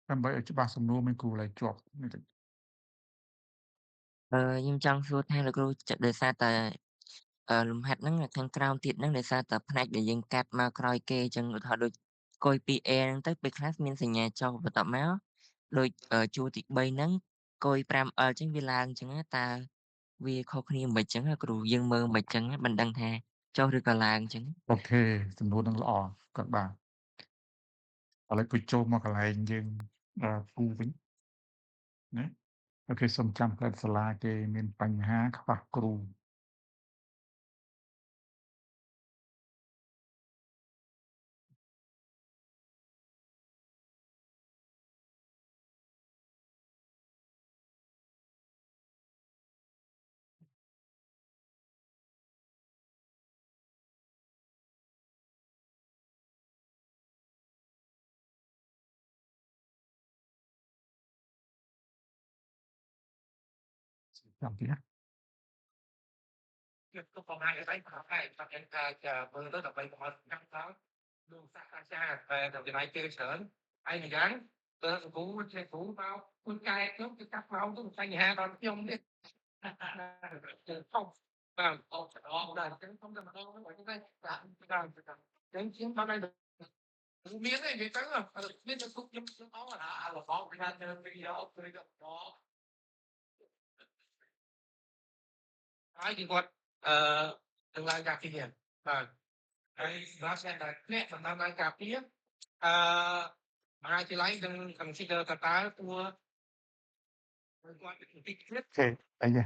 ដើម្បីឲ្យច្បាស់សំណួរមានគ្រូឡើយជាប់នេះតិច ខ្ញុំចង់សួរថាលោកគ្រូដោយសារតែលំហាត់ហ្នឹងខាងក្រោមទៀតហ្នឹងដោយសារតែផ្នែកដែលយើងកាត់មកក្រោយគេអញ្ចឹងឧទាហរណ៍ដូចគយពី A ហ្នឹងទៅពេលខ្លះមានសញ្ញាចុះបន្ទាប់មកដូចជួរទី3ហ្នឹងគយ 5L អញ្ចឹងវាឡើងអញ្ចឹងណាតើវាខុសគ្នាមិនអញ្ចឹងគ្រូយើងមើលមិនអញ្ចឹងមិនដឹងថាចុះឬក៏ឡើងអញ្ចឹង អូខេសំណួរហ្នឹងល្អគាត់បាទឥឡូវគួយចូលមកកន្លែងយើងគូវិញណាអូខេសូមចាំផ្លែសាលាគេមានបញ្ហាខ្វះគ្រូចាំតិចណាViệc tôi còn hai cái tay phải này tập anh vừa tới tập bảy của mình năm tháng luôn xa xa về từ cái này chơi sớm anh thì gắng tôi cũ chơi cũ bao con trai nó cái cắt máu tôi tay nhà toàn nhông đi không và đó là cái không được mà đâu nó gọi cái cái chiến bao đây được miếng này thì trắng rồi biết nó cúc giống nó là có cái này video tôi được đó ai thìគាត់ទាំងឡាយការពារបាទហើយសម្រាប់អ្នកដែលអ្នកសម្រាប់ឡើងការពារមហាវិទ្យាល័យនឹង consider តើតើគួរ rồi coi cái tích thiết អូខេអីយ៉ា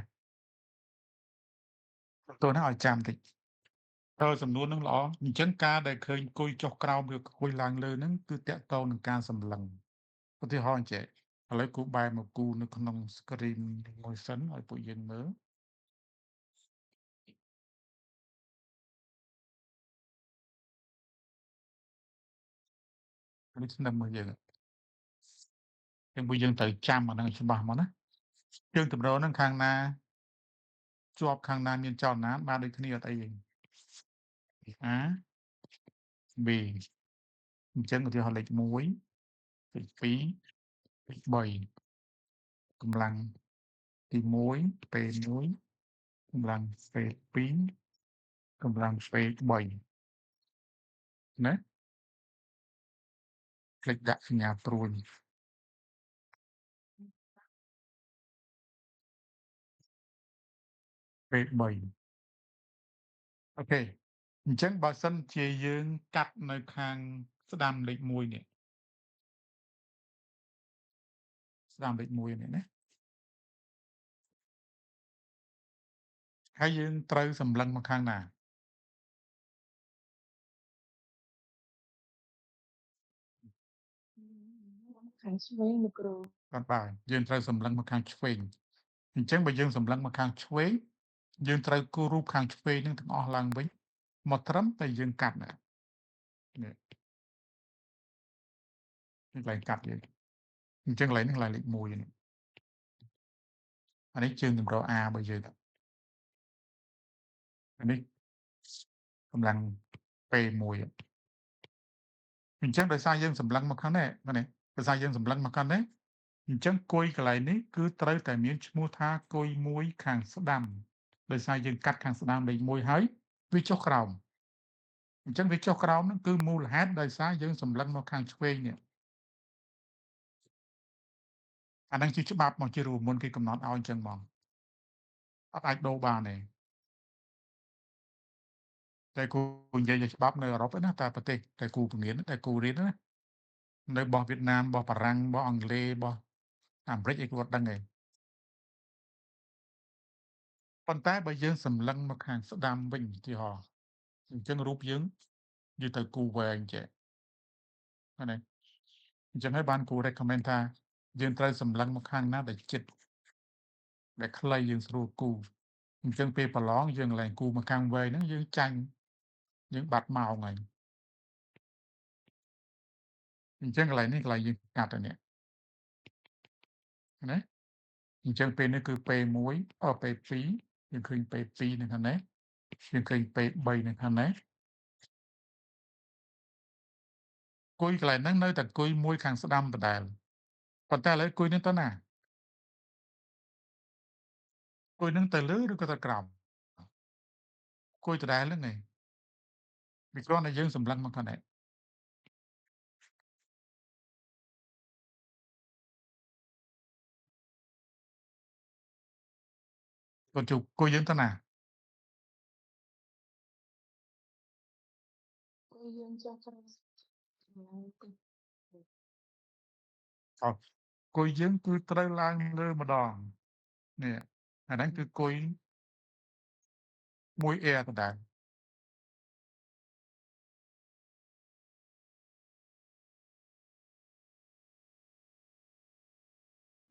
តោះហ្នឹងឲ្យចាំតិចសំណួរហ្នឹងល្អអញ្ចឹងការដែលឃើញអង្គុយចុះក្រោមឬអង្គុយឡើងលើហ្នឹងគឺតាក់ទងនឹងការសម្លឹងឧទាហរណ៍អញ្ចឹងឥឡូវគូបែរមកគូនៅក្នុង screen មួយសិនឲ្យពួកយើងមើលនេះស្នឹមមើលយើងពួកយើងត្រូវចាំអាហ្នឹងច្បាស់មកណាជើងទម្រហ្នឹងខាងណាជាប់ខាងណាមានចលនាបានដូចគ្នាអត់អីទេ A B អញ្ចឹងឧទាហរណ៍លេខ1លេខ2លេខ3កម្លាំងទី1ពេល1កម្លាំងពេល2កម្លាំងពេល3ណាភ្លេចដាក់សញ្ញាព្រួយពេល3អូខេអញ្ចឹងបើសិនជាយើងកាត់នៅខាងស្ដាំលេខ1នេះស្ដាំលេខ1នេះណាហើយយើងត្រូវសម្លឹងមកខាងណាខាងឆ្វេងលោកគ្រូ បាទយើងត្រូវសម្លឹងមកខាងឆ្វេងអញ្ចឹងបើយើងសម្លឹងមកខាងឆ្វេងយើងត្រូវគូររូបខាងឆ្វេងនឹងទាំងអស់ឡើងវិញមកត្រឹមតែយើងកាត់នេះកន្លែងកាត់យើងអញ្ចឹងកន្លែងនេះកន្លែងលេខ1នេះអានេះជើងតម្រូវ A របស់យើងអានេះកម្លាំង P1 អញ្ចឹងដោយសារយើងសម្លឹងមកខាងនេះនេះដោយសារយើងសម្លឹងមកខាងនេះអញ្ចឹងគុយកន្លែងនេះគឺត្រូវតែមានឈ្មោះថាគុយមួយខាងស្ដាំដោយសារយើងកាត់ខាងស្ដាំលេខ1ហើយវាចុះក្រោមអញ្ចឹងវាចុះក្រោមហ្នឹងគឺមូលហេតុដោយសារយើងសម្លឹងមកខាងឆ្វេងនេះអាហ្នឹងជាច្បាប់មកជារួមមុនគេកំណត់ឲ្យអញ្ចឹងហ្មងអត់អាចដូរបានទេតែគូនិយាយជាច្បាប់នៅអឺរ៉ុបណាតែប្រទេសតែគូពង្រៀនតែគូរៀនណានៅរបស់វៀតណាមរបស់បារាំងរបស់អង់គ្លេសរបស់អាមេរិកអីគាត់ដឹងទេប៉ុន្តែបើយើងសម្លឹងមកខាងស្ដាំវិញឧទាហរណ៍អញ្ចឹងរូបយើងនិយាយទៅគូវែងចេះណាអញ្ចឹងហើយបានគូ recommend ថាយើងត្រូវសម្លឹងមកខាងណាដែលជិតដែលខ្លីយើងស្រួលគូអញ្ចឹងពេលប្រឡងយើងឡើងគូមកខាងវែងហ្នឹងយើងចាញ់យើងបាត់ម៉ោងហើយអញ្ចឹងកន្លែងនេះកន្លែងយើងកាត់ទៅនេះណាអញ្ចឹងពេលនេះគឺពេល1ពេល2យើងឃើញពេល2នៅខាងនេះយើងឃើញពេល3នៅខាងនេះគុយកន្លែងហ្នឹងនៅតែគុយមួយខាងស្ដាំដដែលប៉ុន្តែឥឡូវគុយនឹងទៅណាគុយនឹងទៅលើឬក៏ទៅក្រោមគុយដដែលហ្នឹងឯងវាគ្រាន់តែយើងសម្លឹងមកខាងនេះគាត់ជួគុយយើងទៅណាគួយយើងចុះក្រោមឡើងទៅ អត់គុយយើងគឺត្រូវឡើងលើម្ដងនេះអាហ្នឹងគឺគុយមួយ air ដដែល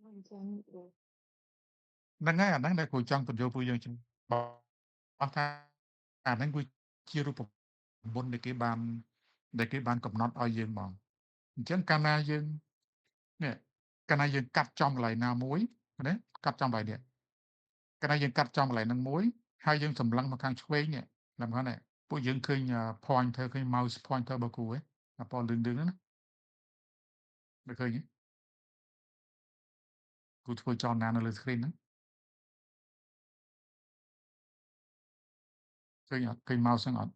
អញ្ចឹងគ្រូ ហ្នឹងហើយអាហ្នឹងដែលគ្រូចង់បញ្យល់ពួកយើងបោះថាអាហ្នឹងគឺជារូបមន្តដែលគេបានកំណត់ឲ្យយើងមកអញ្ចឹងកាលណាយើងនេះកាលណាយើងកាត់ចំកន្លែងណាមួយណាកាត់ចំកន្លែងនេះកាលណាយើងកាត់ចំកន្លែងហ្នឹងមួយហើយយើងសម្លឹងមកខាងឆ្វេងនេះឡើងហ្នឹងនេះពួកយើងឃើញ pointer ឃើញ mouse pointer របស់គ្រូហ៎អាពណ៌លឿងៗហ្នឹងណាមើលឃើញទេគ្រូធ្វើចលនានៅលើ screen ហ្នឹងឃើញអត់ឃើញ mouse ហ្នឹងអត់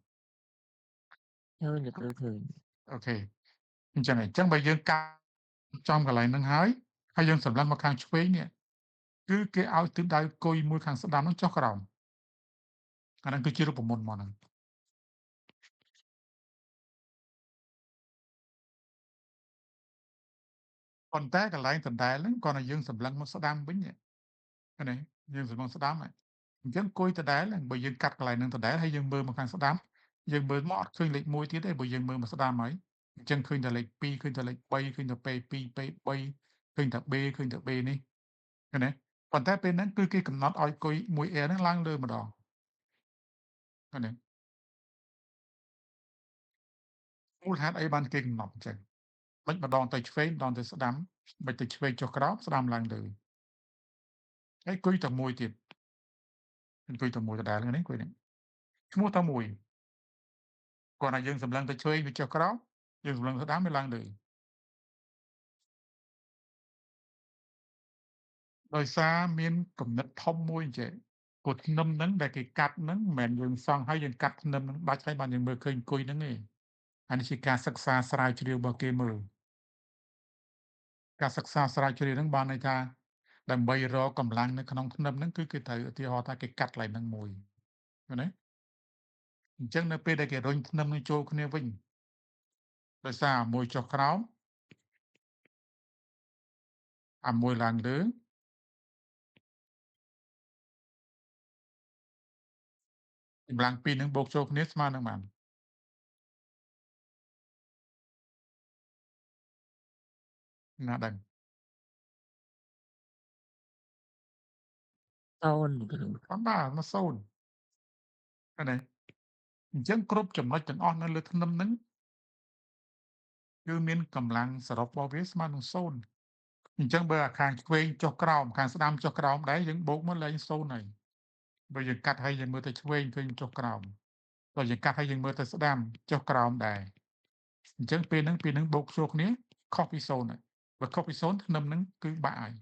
ឃើញលោកគ្រូឃើញ អូខេអញ្ចឹងបើយើងកាត់ចំកន្លែងហ្នឹងហើយយើងសម្លឹងមកខាងឆ្វេងនេះគឺគេឲ្យទិសដៅគុយមួយខាងស្ដាំហ្នឹងចុះក្រោមអាហ្នឹងគឺជារូបមន្តមកហ្នឹង ប៉ុន្តែកន្លែងដដែលហ្នឹងគ្រាន់តែយើងសម្លឹងមកស្ដាំវិញឃើញទេយើងសម្លឹងស្ដាំហ្នឹងអញ្ចឹងអង្គុយដដែលបើយើងកាត់កន្លែងហ្នឹងដដែលហើយយើងមើលមកខាងស្ដាំយើងមើលមកអត់ឃើញលេខ1ទៀតទេបើយើងមើលមកស្ដាំហើយអញ្ចឹងឃើញតែលេខ2ឃើញតែលេខ3ឃើញតែពេល2ពេល3ឃើញតែ B ឃើញតែ B នេះឃើញទេប៉ុន្តែពេលហ្នឹងគឺគេកំណត់ឲ្យអង្គុយ 1A ហ្នឹងឡើងលើម្ដងឃើញទេមូលហេតុអីបានគេកំណត់អញ្ចឹងមិនម្ដងទៅឆ្វេងម្ដងទៅស្ដាំមិនទៅឆ្វេងចុះក្រោមស្ដាំឡើងលើហើយអង្គុយតែមួយទៀតអង្គុយតែមួយដដែលហ្នឹងអង្គុយនេះឈ្មោះតែមួយគ្រាន់តែយើងសម្លឹងទៅឆ្វេងវាចុះក្រោមយើងសម្លឹងទៅស្ដាំវាឡើងលើដោយសារមានគំនិតធំមួយអញ្ចឹងព្រោះធ្នឹមហ្នឹងដែលគេកាត់ហ្នឹងមិនមែនយើងសង់ហើយយើងកាត់ធ្នឹមហ្នឹងដាច់ហើយបានយើងមើលឃើញអង្គុយហ្នឹងទេអានេះជាការសិក្សាស្រាវជ្រាវរបស់គេមើលការសិក្សាស្រាវជ្រាវហ្នឹងបានន័យថាដើម្បីរកកម្លាំងនៅក្នុងធ្នឹមហ្នឹងគឺគេត្រូវឧទាហរណ៍ថាគេកាត់កន្លែងហ្នឹងមួយឃើញទេអញ្ចឹងនៅពេលដែលគេរុញធ្នឹមនឹងចូលគ្នាវិញដោយសារអាមួយចុះក្រោមអាមួយឡើងលើកម្លាំងពីរហ្នឹងបូកចូលគ្នាស្មើនឹងប៉ុន្មានណាដឹង0គ្រូប៉ុន្តែមក0ឃើញទេអញ្ចឹងគ្រប់ចំណុចទាំងអស់នៅលើធ្នឹមហ្នឹងគឺមានកម្លាំងសរុបរបស់វាស្មើនឹង0អញ្ចឹងបើអាខាងឆ្វេងចុះក្រោមខាងស្ដាំចុះក្រោមដែរយើងបូកមកលេខ0ហើយបើយើងកាត់ហើយយើងមើលទៅឆ្វេងឃើញចុះក្រោមបើយើងកាត់ហើយយើងមើលទៅស្ដាំចុះក្រោមដែរអញ្ចឹងពេលហ្នឹងបូកចូលគ្នាខុសពី0ហើយបើខុសពី0ធ្នឹមហ្នឹងគឺបាក់ហើយ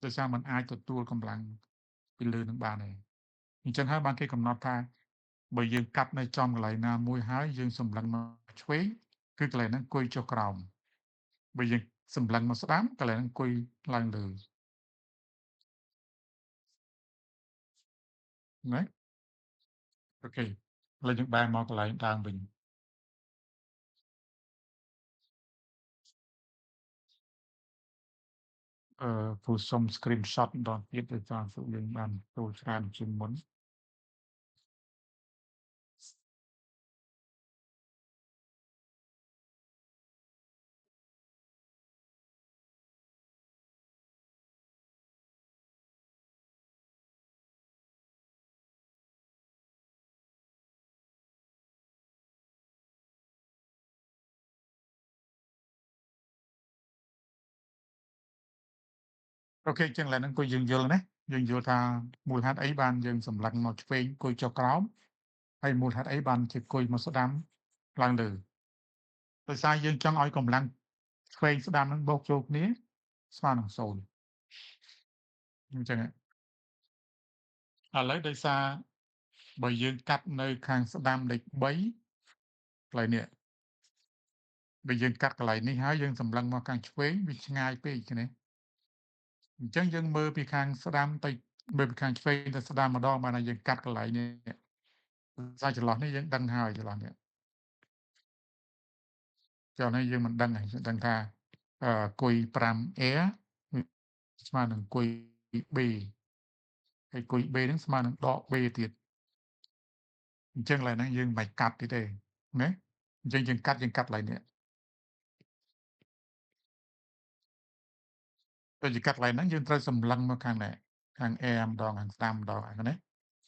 ដោយសារมันអាចទទួលកម្លាំងពីលើនឹងបានទេអញ្ចឹងហើយបានគេកំណត់ថាបើយើងកាត់នៅចំកន្លែងណាមួយហើយយើងសម្លឹងមកឆ្វេងគឺកន្លែងហ្នឹងអង្គុយចុះក្រោមបើយើងសម្លឹងមកស្ដាំកន្លែងហ្នឹងអង្គុយឡើងលើណាអូខេឥឡូវយើងបែរមកកន្លែងដើមវិញគូសុំ screenshot ម្ដងទៀតដោយសារពួកយើងបានចូលច្រើនជាងមុនអូខេអញ្ចឹងឥឡូវហ្នឹងគឺយើងយល់ណាយើងយល់ថាមូលហេតុអីបានយើងសម្លឹងមកឆ្វេងអង្គុយចុះក្រោមហើយមូលហេតុអីបានជាអង្គុយមកស្ដាំឡើងលើដោយសារយើងចង់ឲ្យកម្លាំងឆ្វេងស្ដាំហ្នឹងបូកចូលគ្នាស្មើនឹង0អញ្ចឹងឥឡូវដោយសារបើយើងកាត់នៅខាងស្ដាំលេខ3កន្លែងនេះបើយើងកាត់កន្លែងនេះហើយយើងសម្លឹងមកខាងឆ្វេងវាឆ្ងាយពេកណាអញ្ចឹងយើងមើលពីខាងស្ដាំទៅមើលពីខាងឆ្វេងទៅស្ដាំម្ដងបានហើយយើងកាត់កន្លែងនេះសារចន្លោះនេះយើងដឹងហើយចន្លោះនេះចុះនេះយើងមិនដឹងហើយយើងដឹងថាគុយ 5A ស្មើនឹងគុយ B ហើយគុយ B ហ្នឹងស្មើនឹងដក B ទៀតអញ្ចឹងកន្លែងហ្នឹងយើងមិនកាត់ទៀតទេណាអញ្ចឹងយើងកាត់កន្លែងនេះទៅជាកាត់កន្លែងហ្នឹងយើងត្រូវសម្លឹងមកខាងនេះខាង A ម្ដងខាងស្ដាំម្ដងហ្នឹងណា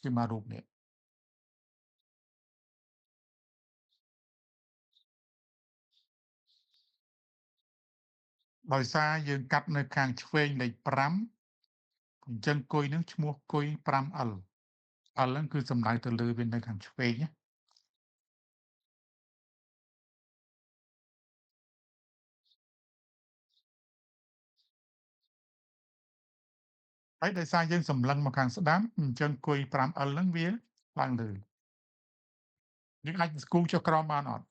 គឺមករូបនេះដោយសារយើងកាត់នៅខាងឆ្វេងលេខ5អញ្ចឹងគុយហ្នឹងឈ្មោះគុយ 5L L ហ្នឹងគឺសំដៅទៅលើវានៅខាងឆ្វេងណាហើយដោយសារយើងសម្លឹងមកខាងស្ដាំអញ្ចឹងគុយ 5L ហ្នឹងវាឡើងលើយើងអាចស្គូចុះក្រោមបានអត់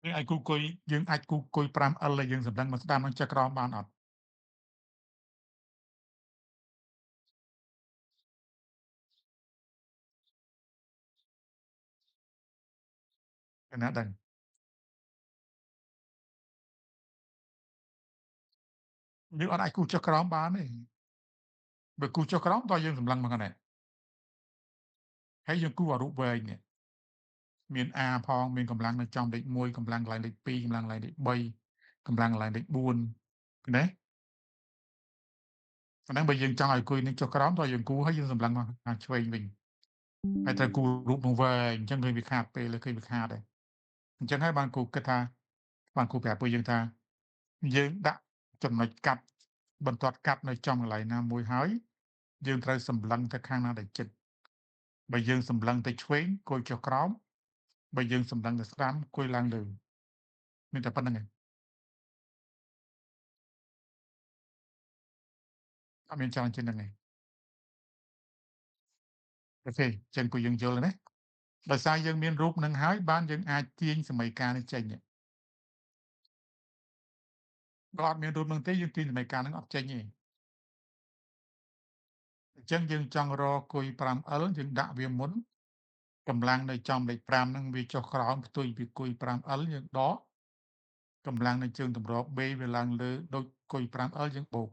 យើងអាចគូគុយយើងអាចគូគុយ 5L ដែលយើងសម្លឹងមកស្ដាំនឹងចុះក្រោមបានអត់ អ្នកណាដឹងយើងអត់អាចគូសចុះក្រោមបានទេបើគូសចុះក្រោមតើយើងសម្លឹងមកកណែហើយយើងគូសអារូបវែងនេះមាន A ផងមានកម្លាំងនៅចំលេខ1កម្លាំងកន្លែងលេខ2កម្លាំងកន្លែងលេខ3កម្លាំងកន្លែងលេខ4ឃើញទេអាហ្នឹងបើយើងចង់ឲ្យអង្គុយនឹងចុះក្រោមតើយើងគូសហើយយើងសម្លឹងមកខាងឆ្វេងវិញហើយត្រូវគូសរូបនោះវែងអញ្ចឹងឃើញវាខាតពេលឃើញវាខាតហើយអញ្ចឹងហើយបានគូគិតថាបានគូប្រាប់ពួកយើងថាយើងដាក់ចំណុចកាត់បន្ទាត់កាត់នៅចំកន្លែងណាមួយហើយយើងត្រូវសម្លឹងទៅខាងណាដែលជិតបើយើងសម្លឹងទៅឆ្វេងគយចុះក្រោមបើយើងសម្លឹងទៅស្ដាំគយឡើងលើមានតែប៉ុណ្្នឹងឯងអត់មានច្រើនជាងហ្នឹងឯងអូខេចឹងពួកយើងយល់ហើយណាដោយសារយើងមានរូបនឹងហើយបានយើងអាចទាញសមីការនេះចេញបើអត់មានរូបនឹងទេយើងទាញសមីការនឹងអត់ចេញទេអញ្ចឹងយើងចង់រកគុយ 5L យើងដាក់វាមុនកម្លាំងនៅចំលេខ5ហ្នឹងវាចុះក្រោមផ្ទុយពីគុយ 5L យើងដកកម្លាំងនៅជើងទម្រ B វាឡើងលើដូចគុយ 5L យើងបូក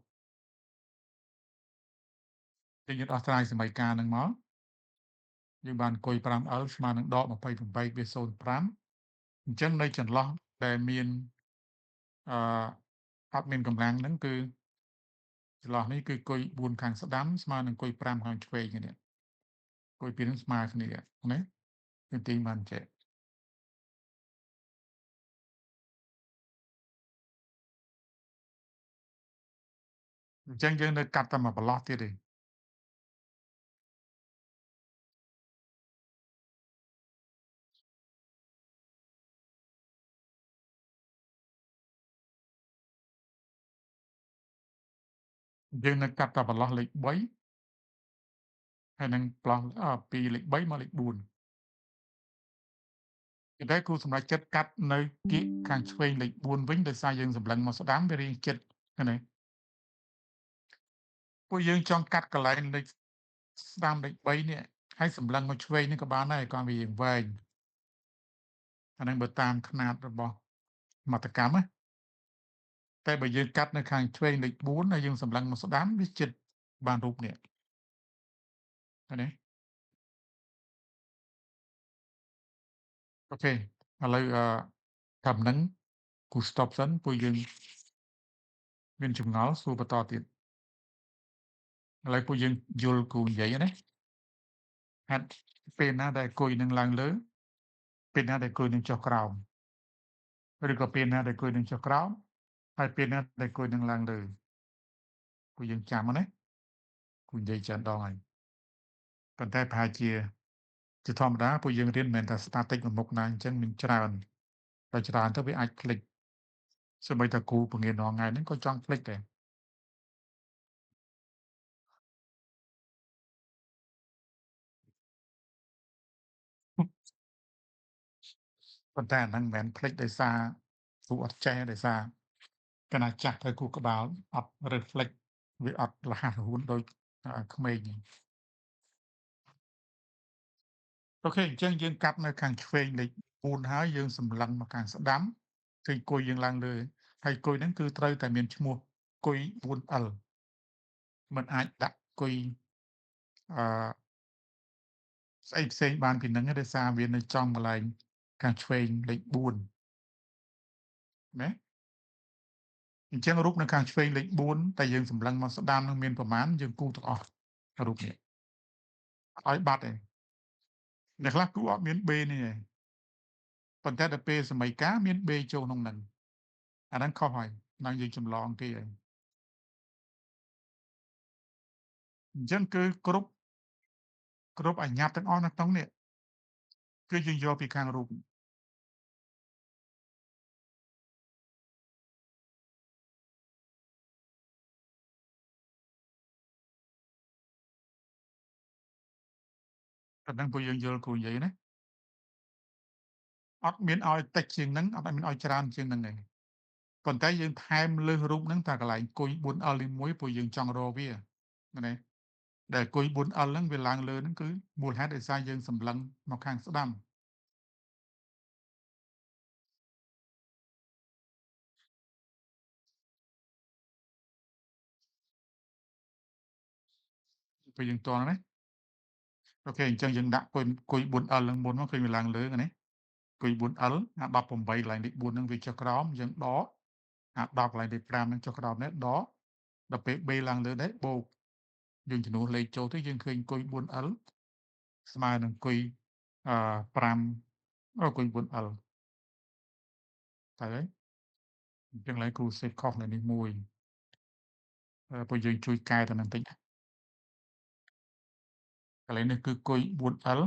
យើងដោះស្រាយសមីការហ្នឹងមកយើងបានគុយ 5L ស្មើនឹងដក28វា0.5អញ្ចឹងនៅចន្លោះដែលមានអឺអត់មានកម្លាំងហ្នឹងគឺចន្លោះនេះគឺគុយ4ខាងស្ដាំស្មើនឹងគុយ5ខាងឆ្វេងនេះគុយពីរនឹងស្មើគ្នាណាគឺទីបានចេះអញ្ចឹងយើងនៅកាត់តែមួយប្រឡោះទៀតទេយើងនៅកាត់តែប្រឡោះលេខ3ហើយនឹងប្រឡោះពីលេខ3មកលេខ4តែគូសម្រាប់ចិត្តកាត់នៅគៀកខាងឆ្វេងលេខ4វិញដោយសារយើងសម្លឹងមកស្ដាំវារៀងចិត្តណាពួកយើងចង់កាត់កន្លែងលេខស្ដាំលេខ3នេះហើយសម្លឹងមកឆ្វេងនេះក៏បានដែរគាត់វាវែងអាហ្នឹងបើតាមຂະຫນាតរបស់មតកម្មណាតែបើយើងកាត់នៅខាងឆ្វេងលេខ4ហើយយើងសម្លឹងមកស្ដាំវាជិតបានរូបនេះឃើញទេអូខេឥឡូវតាមហ្នឹងគូ stop សិនពួកយើងមានចម្ងល់សួរបន្តទៀតឥឡូវពួកយើងយល់គូនិយាយណាហេតុពេលណាដែលគុយនឹងឡើងលើពេលណាដែលគុយនឹងចុះក្រោមឬក៏ពេលណាដែលគុយនឹងចុះក្រោមហើយពេលណាដែលគុយនឹងឡើងលើពួកយើងចាំណាគូនិយាយច្រើនដងហើយប៉ុន្តែប្រហែលជាធម្មតាពួកយើងរៀនមិនមែនតែ static មួយមុខណាអញ្ចឹងមានច្រើនតែច្រើនទៅវាអាចភ្លេចសូម្បីតែគ្រូបង្រៀនរាល់ថ្ងៃហ្នឹងក៏ចង់ភ្លេចដែរប៉ុន្តែអាហ្នឹងមិនមែនភ្លេចដោយសារគ្រូអត់ចេះដោយសារកាលណាចាស់ទៅគូក្បាលអត់ reflect វាអត់រហ័សរហួនដូចក្មេងទេអូខេអញ្ចឹងយើងកាត់នៅខាងឆ្វេងលេខ4ហើយយើងសម្លឹងមកខាងស្ដាំឃើញគុយយើងឡើងលើហើយគុយហ្នឹងគឺត្រូវតែមានឈ្មោះគុយ 4L មិនអាចដាក់គុយអឺស្អីផ្សេងបានពីហ្នឹងទេដោយសារវានៅចំកន្លែងខាងឆ្វេងលេខ4ណាអញ្ចឹងរូបនៅខាងឆ្វេងលេខ4តែយើងសម្លឹងមកស្ដាំនឹងមានប្រមាណយើងគូទាំងអស់រូបនេះឲ្យបាត់ទេអ្នកខ្លះគូអត់មាន B នេះទេប៉ុន្តែដល់ពេលសម័យកាលមាន B ចូលក្នុងហ្នឹងអាហ្នឹងខុសហើយហ្នឹងយើងចម្លងគេហើយអញ្ចឹងគឺគ្រប់អញ្ញត្តិទាំងអស់នៅក្នុងនេះគឺយើងយកពីខាងរូបតែហ្នឹងពួកយើងយល់គ្រូនិយាយណាអត់មានឲ្យតិចជាងហ្នឹងអត់មានឲ្យច្រើនជាងហ្នឹងទេប៉ុន្តែយើងថែមលើសរូបហ្នឹងតែកន្លែងគុយ 4L នេះមួយព្រោះយើងចង់រកវាណាដែលគុយ 4L ហ្នឹងវាឡើងលើហ្នឹងគឺមូលហេតុដោយសារយើងសម្លឹងមកខាងស្ដាំ ពេលយើងទាល់ណា អូខេអញ្ចឹងយើងដាក់គុយ 4L ហ្នឹងមុនមកឃើញវាឡើងលើហ្នឹងណាគុយ 4L អា 18 កន្លែងលេខ4ហ្នឹងវាចុះក្រោមយើងដកអា10កន្លែងលេខ5ហ្នឹងចុះក្រោមនេះដកដល់ពេល B ឡើងលើដែរបូកយើងជំនួសលេខចូលទៅយើងឃើញគុយ 4L ស្មើនឹងគុយ5គុយ 4L ទៅហើយអញ្ចឹងឡើយគ្រូសេខុសនៅនេះមួយពួកយើងជួយកែទៅនឹងតិចកន្លែងនេះគឺគុយ 4L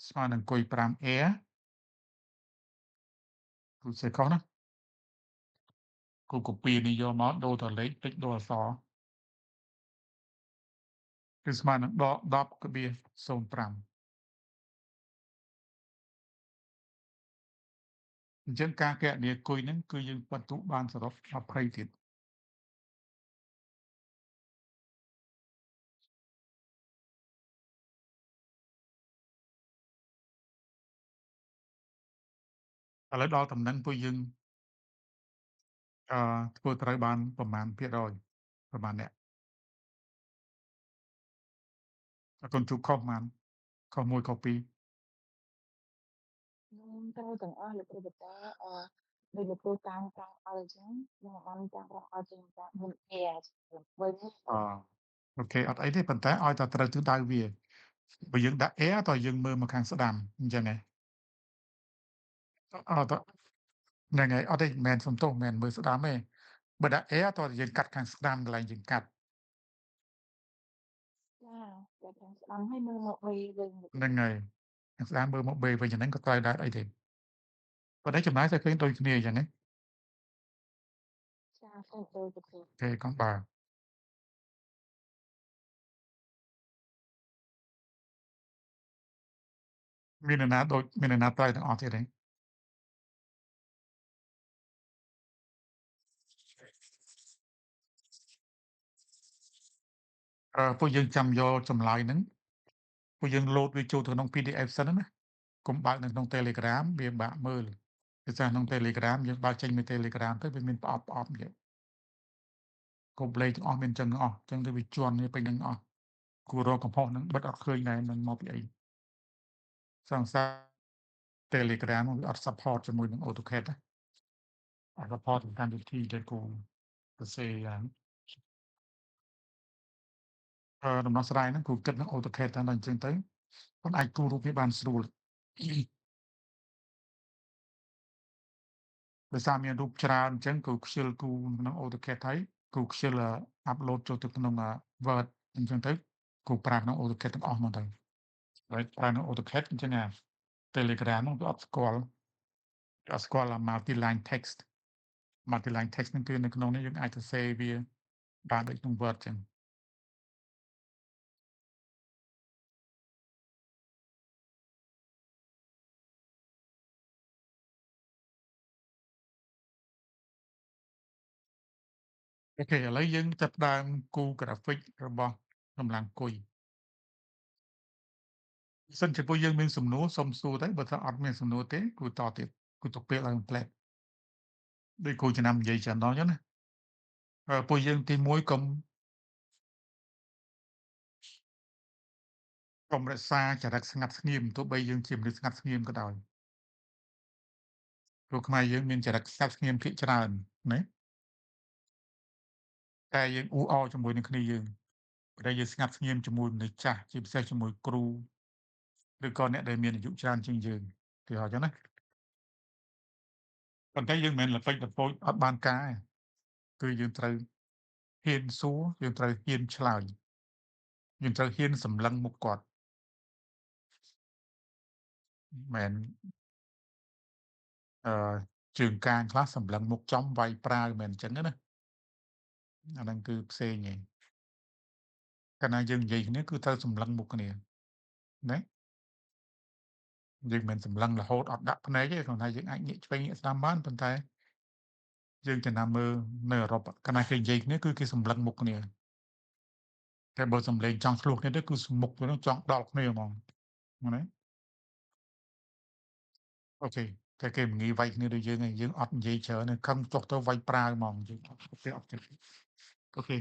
ស្មើនឹងគុយ 5A គ្រូសេខុសណាគ្រូ copy នេះយកមកដូរទៅលេខតិចដូរអក្សរគឺស្មើនឹងដក 10.05 អញ្ចឹងការគណនាគុយហ្នឹងគឺយើងបន្ទុកបានសរុប20ទៀតឥឡូវដល់តំណែងពួកយើងធ្វើត្រូវបានប្រមាណភាគរយប្រមាណអ្នកអរគុណជួបខុសប៉ុន្មានខុស1ខុស2ខ្ញុំត្រូវទាំងអស់លោកគ្រូប៉ុន្តែដូចលោកគ្រូតាមឲ្យអញ្ចឹងខ្ញុំបានតាមឲ្យជាតាមមុន air វិញ អូខេអត់អីទេប៉ុន្តែឲ្យតែត្រូវទិសដៅវាបើយើងដាក់ air តើយើងមើលមកខាងស្ដាំអញ្ចឹងហ៎តហ្នឹងហើយអត់ទេមិនមែនសំទោសមិនមែនមើលស្ដាំទេបើដាក់ air តើយើងកាត់ខាងស្ដាំកន្លែងយើងកាត់ ចាតែខាងស្ដាំឲ្យមើលមកវិញវិញ ហ្នឹងហើយខាងស្ដាំមើលមក B វិញហ្នឹងក៏ត្រូវដែរអីទេប៉ុន្តែចំណាយតែឃើញដូចគ្នាអញ្ចឹងណា ចាឃើញដូចទៅអូខេកុំបើមាននរណាដូចមាននរណាត្រូវទាំងអស់ទៀតទេពួកយើងចាំយកចម្លើយហ្នឹងពួកយើងលោតវាចូលទៅក្នុង PDF សិនណាកុំបើកនៅក្នុង Telegram វាបាក់មើលភាសាក្នុង Telegram យើងបើកចេញពី Telegram ទៅវាមានប្រអប់អញ្ចឹងកុំលេខទាំងអស់មានចឹងទាំងអស់ចឹងទៅវាជន់វាពេញនឹងអស់គួររកកំហុសហ្នឹងបិទអត់ឃើញដែរនឹងមកពីអីសង្ស័យ Telegram វាអត់ support ជាមួយនឹង AutoCAD ណាអត់ support តាមវិធីដែលគូសរសេរយ៉ាងដំណោះស្រាយហ្នឹងគ្រូគិតនឹង AutoCAD តែដល់អញ្ចឹងទៅប៉ុន្តែអាចគូររូបវាបានស្រួលដោយសារមានរូបច្រើនអញ្ចឹងគ្រូខ្ជិលគូរក្នុង AutoCAD ហើយគ្រូខ្ជិលអាប់ឡូតចូលទៅក្នុងWord អញ្ចឹងទៅគ្រូប្រើក្នុង AutoCAD ទាំងអស់មកទៅហើយប្រើក្នុង AutoCAD អញ្ចឹងTelegram ហ្នឹងវាអត់ស្គាល់multi-line text multi-line text ហ្នឹងគឺនៅក្នុងនេះយើងអាចសរសេរវាបានដូចក្នុង Word អញ្ចឹងអូខេឥឡូវយើងចាប់ផ្ដើមគូរ graphic របស់កម្លាំងគុយសិនជាពួកយើងមានសំណួរសុំសួរទៅបើថាអត់មានសំណួរទេគូតទៀតគូទុកពេលឲ្យ complete ដូចគូចំណាំនិយាយច្រើនដងអញ្ចឹងណាពួកយើងទី1កុំរក្សាចរិតស្ងាត់ស្ងៀមទោះបីយើងជាមនុស្សស្ងាត់ស្ងៀមក៏ដោយព្រោះខ្មែរយើងមានចរិតស្ងាត់ស្ងៀមភាគច្រើនណាតែយើងអ៊ូអរជាមួយនឹងគ្នាយើងតែយើងស្ងាត់ស្ងៀមជាមួយមនុស្សចាស់ជាពិសេសជាមួយគ្រូឬក៏អ្នកដែលមានអាយុច្រើនជាងយើងគេហៅអញ្ចឹងណាប៉ុន្តែយើងមិនមែនល្បិចល្ពោចអត់បានការទេគឺយើងត្រូវហ៊ានសួរយើងត្រូវហ៊ានឆ្លើយយើងត្រូវហ៊ានសម្លឹងមុខគាត់មិនអឺជើងកាងខ្លះសម្លឹងមុខចំវាយប្រាវមិនអញ្ចឹងណាអាហ្នឹងគឺផ្សេងឯងកាលណាយើងនិយាយគ្នាគឺត្រូវសម្លឹងមុខគ្នាណាយើងមិនសម្លឹងរហូតអត់ដាក់ភ្នែកទេគ្រាន់តែយើងអាចងាកឆ្វេងងាកស្ដាំបានប៉ុន្តែយើងចំណាំមើលនៅអឺរ៉ុបកាលណាគេនិយាយគ្នាគឺគេសម្លឹងមុខគ្នាតែបើសំឡេងចង់ឆ្លោះគ្នាទៅគឺមុខទៅនឹងចង់ដល់គ្នាហ្មងណាអូខេតែគេមិនងាយវាយគ្នាដូចយើងទេយើងអត់និយាយច្រើនទេខឹងចុះទៅវាយប្រាវហ្មងយើងអត់ទេអត់ទេអូខេ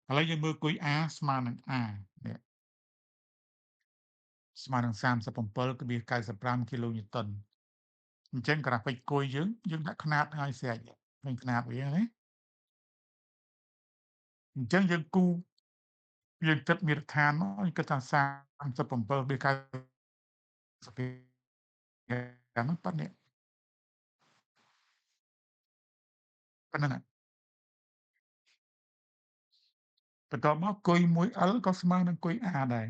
ឥឡូវយើងមើលគុយ A ស្មើនឹង A នេះស្មើនឹង 37.95 គីឡូញូតុនអញ្ចឹងក្រាហ្វិកគុយយើងដាក់ខ្នាតឲ្យស្រេចឃើញខ្នាតវាណាអញ្ចឹងយើងគូយើងគិតមាត្រដ្ឋានមកយើងគិតថា 37.90 ហ្នឹងប៉ុណ្ណេះប៉ុណ្ណឹងបន្ទាប់មកគុយ 1L ក៏ស្មើនឹងគុយ A ដែរ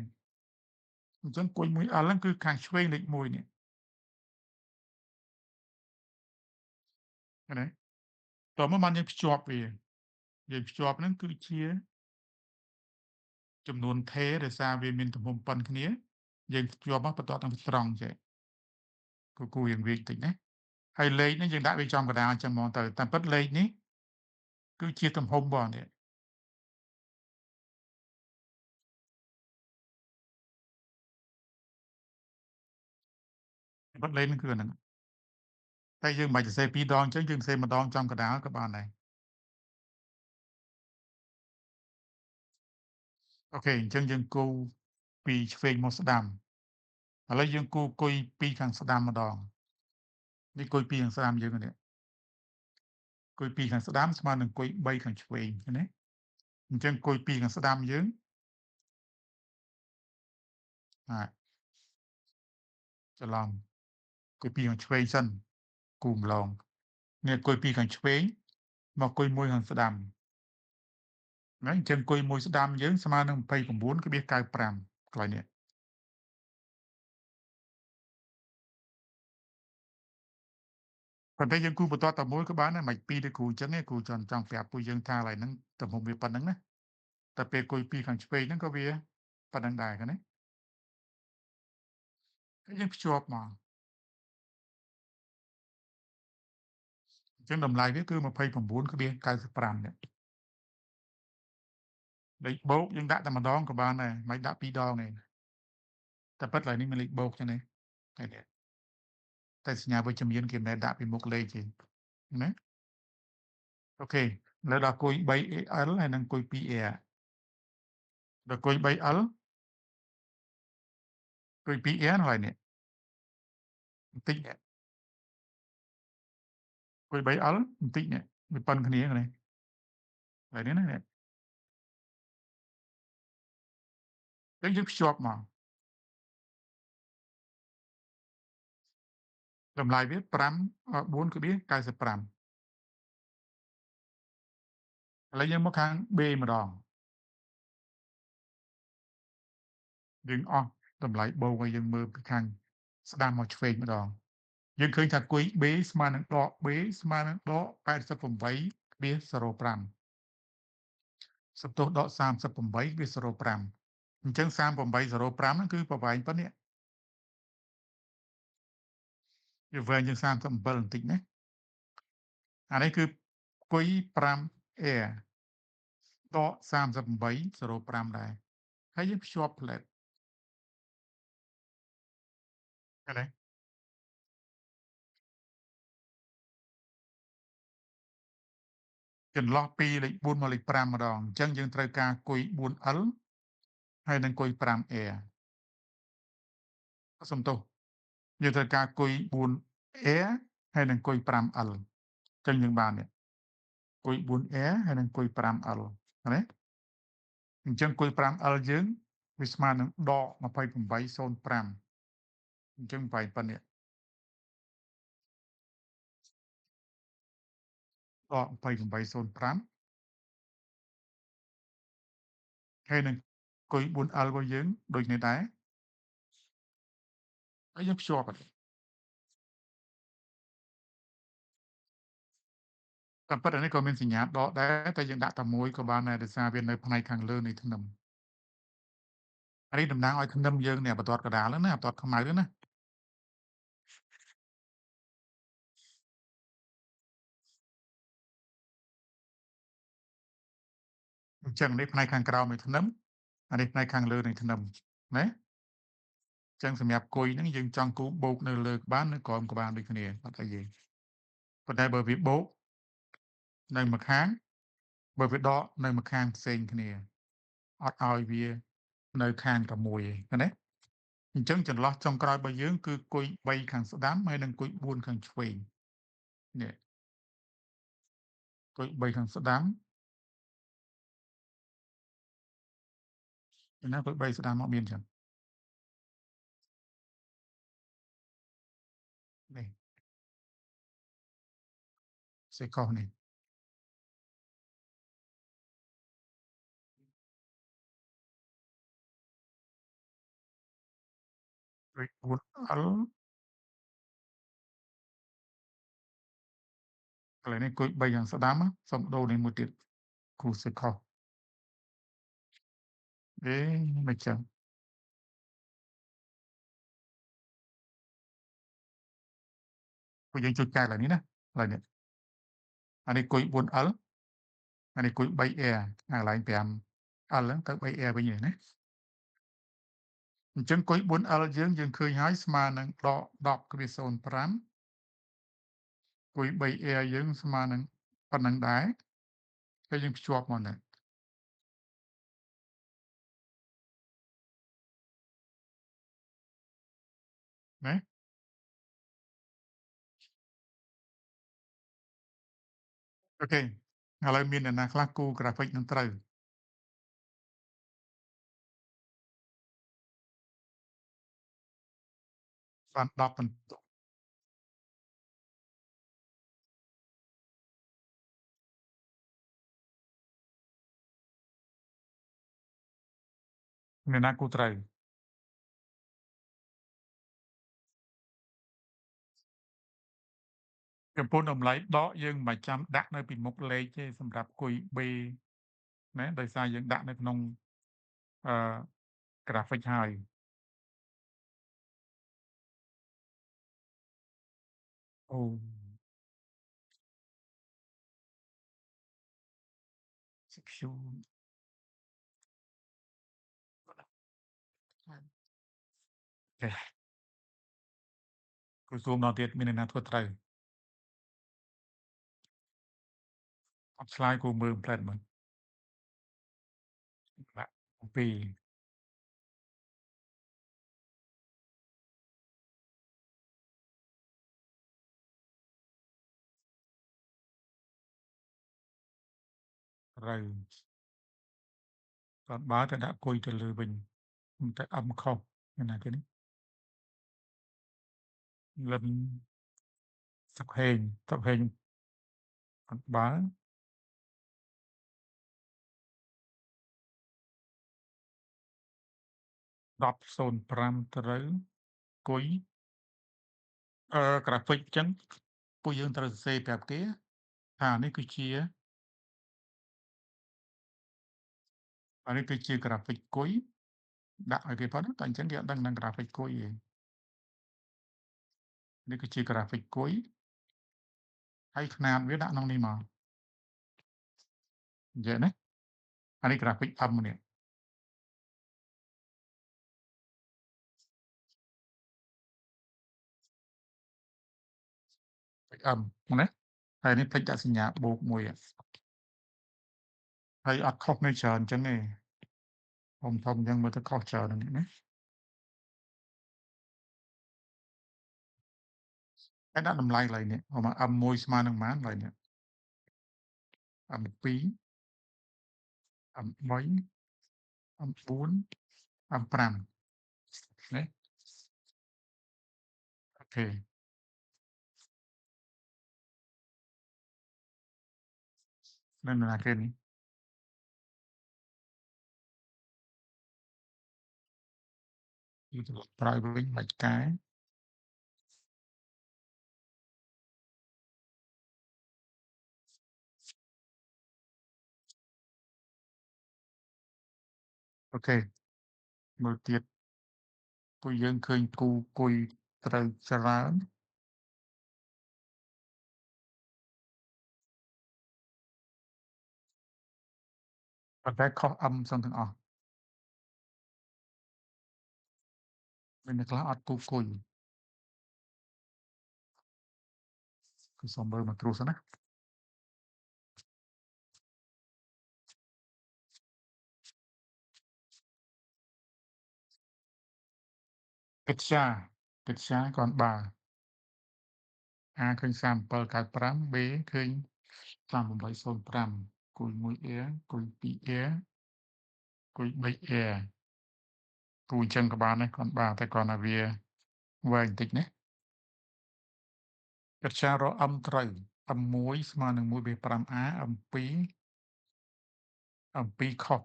អញ្ចឹងគុយ 1L ហ្នឹងគឺខាងឆ្វេងលេខ1នេះឃើញទេតោះមកបានយើងភ្ជាប់វាយើងភ្ជាប់ហ្នឹងគឺជាចំនួនថេដោយសារវាមានទំហំប៉ុនគ្នាយើងភ្ជាប់មកបន្ទាប់តាមត្រង់ចេះគូយើងវាបន្តិចណាហើយលេខនេះយើងដាក់វាចំកណ្ដាលអញ្ចឹងហ្មងទៅតាមពិតលេខនេះគឺជាទំហំបងនេះពិតលេខនេះគឺអាហ្នឹងតែយើងមិនបាច់សរសេរ2ដងអញ្ចឹងយើងសរសេរម្ដងចំកណ្ដាលក៏បានដែរអូខេអញ្ចឹងយើងគូពីឆ្វេងមកស្ដាំឥឡូវយើងគូគុយពីខាងស្ដាំម្ដងនេះគុយពីខាងស្ដាំយើងនេះគុយពីខាងស្ដាំស្មើនឹងគុយ3ខាងឆ្វេងឃើញទេអញ្ចឹងគុយពីខាងស្ដាំយើងច្រឡំគុយពីខាងឆ្វេងសិនគូម្លងនេះគុយពីខាងឆ្វេងមកគុយមួយខាងស្ដាំណាអញ្ចឹងគុយមួយស្ដាំយើងស្មើនឹង 29.95 កន្លែងនេះប៉ុន្តែយើងគូបន្តតែមួយក៏បានដែរមិនពីរទេគ្រូអញ្ចឹងគ្រូចង់ប្រាប់ពួកយើងថាកន្លែងហ្នឹងទំហំវាប៉ុណ្្នឹងណាតែពេលគុយពីខាងឆ្វេងហ្នឹងក៏វាប៉ុណ្្នឹងដែរឃើញទេយើងភ្ជាប់មកអញ្ចឹងតម្លៃវាគឺ 29.95 នេះលេខបូកយើងដាក់តែម្ដងក៏បានដែរមិនដាក់2ដងទេតែពិតឡើយនេះមានលេខបូកចឹងទេឃើញទេតែសញ្ញាវិជ្ជមានគេមិនដែលដាក់ពីមុខលេខទេណាអូខេឥឡូវដល់គុយ 3L ហើយនិងគុយ 2A ដល់គុយ 3L គុយ 2A ហ្នឹងហើយនេះបន្តិចនេះគុយ 3L បន្តិចនេះវាប៉ុនគ្នានេះហើយនេះណានេះយើងភ្ជាប់មកតម្លៃវា 4.95 ឥឡូវយើងមកខាង B ម្ដងយើងអស់តម្លៃបូកឲ្យយើងមើលពីខាងស្ដាំមកឆ្វេងម្ដងយើងឃើញថាគុយ B ស្មើនឹងដក B ស្មើនឹងដក 88.05 សំទោសដក 38.05 អញ្ចឹង 38.05 ហ្នឹងគឺប្រវែងប៉ុណ្នេះវាវែងជាង37បន្តិចណាអានេះគឺគុយ 5A ដក 38.05 ដែរហើយយើងភ្ជាប់ផ្លែតឃើញទេចន្លោះពីលេខ4មកលេខ5ម្ដងអញ្ចឹងយើងត្រូវការគុយ 4L ហើយនិងគុយ 5A សំទោសយើងត្រូវការគុយ 4A ហើយនិងគុយ 5L អញ្ចឹងយើងបាននេះគុយ 4A ហើយនិងគុយ 5L ណាអញ្ចឹងគុយ 5L យើងវាស្មើនឹងដក 28.05 អញ្ចឹងបែរប៉ុណ្ណេះដក 28.05 ហើយនឹងគុយ 4L របស់យើងដូចនេះដែរហើយយើងភ្ជាប់តាមពិតអានេះក៏មានសញ្ញាដកដែរតែយើងដាក់តែមួយក៏បានដែរដោយសារវានៅផ្នែកខាងលើនៃធ្នឹមអានេះតំណាងឲ្យធ្នឹមយើងនេះបន្ទាត់កដាលណាបន្ទាត់ខ្មៅណាអញ្ចឹងនេះផ្នែកខាងក្រោមនៃធ្នឹមអានេះផ្នែកខាងលើនៃធ្នឹមណាអញ្ចឹងសម្រាប់គុយហ្នឹងយើងចង់គូបូកនៅលើក្បាលនៅក្រោមក្បាលដូចគ្នាអត់អីទេប៉ុន្តែបើវាបូកនៅម្ខាង បើវាដកនៅម្ខាងផ្សេងគ្នាអត់ឲ្យវានៅខាងតែមួយឯងឃើញទេអញ្ចឹងចន្លោះចុងក្រោយរបស់យើងគឺគុយ3ខាងស្ដាំហើយនិងគុយ4ខាងឆ្វេងនេះគុយ3ខាងស្ដាំឯណាគុយ3ស្ដាំមកមានចឹងនេះសេខុសនេះគុយ4 L កន្លែងនេះគុយ3ខាងស្ដាំសុំដូរនេះមួយទៀតគ្រូសេខុសមិនចឹងពួកយើងជួយកែកន្លែងនេះណាកន្លែងនេះអានេះគុយ 4L អានេះគុយ 3R អាកន្លែង 5L ហ្នឹងទៅ 3R វិញហ្នឹងណាអញ្ចឹងគុយ 4L យើងឃើញហើយស្មើនឹងដក 10.05 គុយ 3R យើងស្មើនឹងប៉ុណ្ណឹងដែរហើយយើងភ្ជាប់មកហ្នឹងណាអូខេឥឡូវមានអ្នកណាខ្លះគូក្រាហ្វិកនឹងត្រូវបាន10បន្ទុកអ្នកណាគូត្រូវចំពោះតម្លៃដកយើងមិនចាំដាក់នៅពីមុខលេខទេសម្រាប់គុយ B ណាដោយសារយើងដាក់នៅក្នុងអឺក្រាហ្វិកហើយអូ section ចេះគូស៊ូមដល់ទៀតមានអ្នកណាធ្វើត្រូវអត់ឆ្លើយគូមើលផ្លែតមើលដាក់2ត្រូវគាត់បើទៅដាក់គុយទៅលើវិញតែអឹមខុសអ្នកណាគេនេះលិនសុកហេងអត់បើ10.05ត្រូវគុយក្រាហ្វិកអញ្ចឹងពួកយើងត្រូវសរសេរប្រាប់គេថានេះគឺជាក្រាហ្វិកគុយដាក់ឲ្យគេផុតតែអញ្ចឹងគេអត់ដឹងនឹងក្រាហ្វិកគុយទេនេះគឺជាក្រាហ្វិកគុយហើយຂະຫນាតវាដាក់ក្នុងនេះមកអញ្ចឹងណាអានេះក្រាហ្វិក M នេះM ណាហើយនេះភ្លេចដាក់សញ្ញាបូកមួយហើយអត់ខុសនៅច្រើនអញ្ចឹងទេធំអញ្ចឹងមើលទៅខុសច្រើនហ្នឹងណាហើយដាក់តម្លៃកន្លែងនេះមក M1 ស្មើនឹងប៉ុន្មានកន្លែងនេះ M2 M3 M4 M5 ណាអូខេនៅណាគេនេះគឺទៅប្រើវិញបាច់កែអូខេមើលទៀតពួកយើងឃើញគូគុយត្រូវច្រើនប៉ុន្តែខុស M សឹងទាំងអស់មានអ្នកខ្លះអត់គូគុយគឺសុំមើលមកគ្រូសិនណា កិត្យាគ្រាន់បើ A ឃើញ3795 B ឃើញ3805គុយ 1A គុយ 2A គុយ 3A គូអញ្ចឹងក៏បានដែរគ្រាន់បើតែគ្រាន់តែវាវែងបន្តិចណាកិត្យារក M ត្រូវ M1 ស្មើនឹង 1B5A M2 ខុស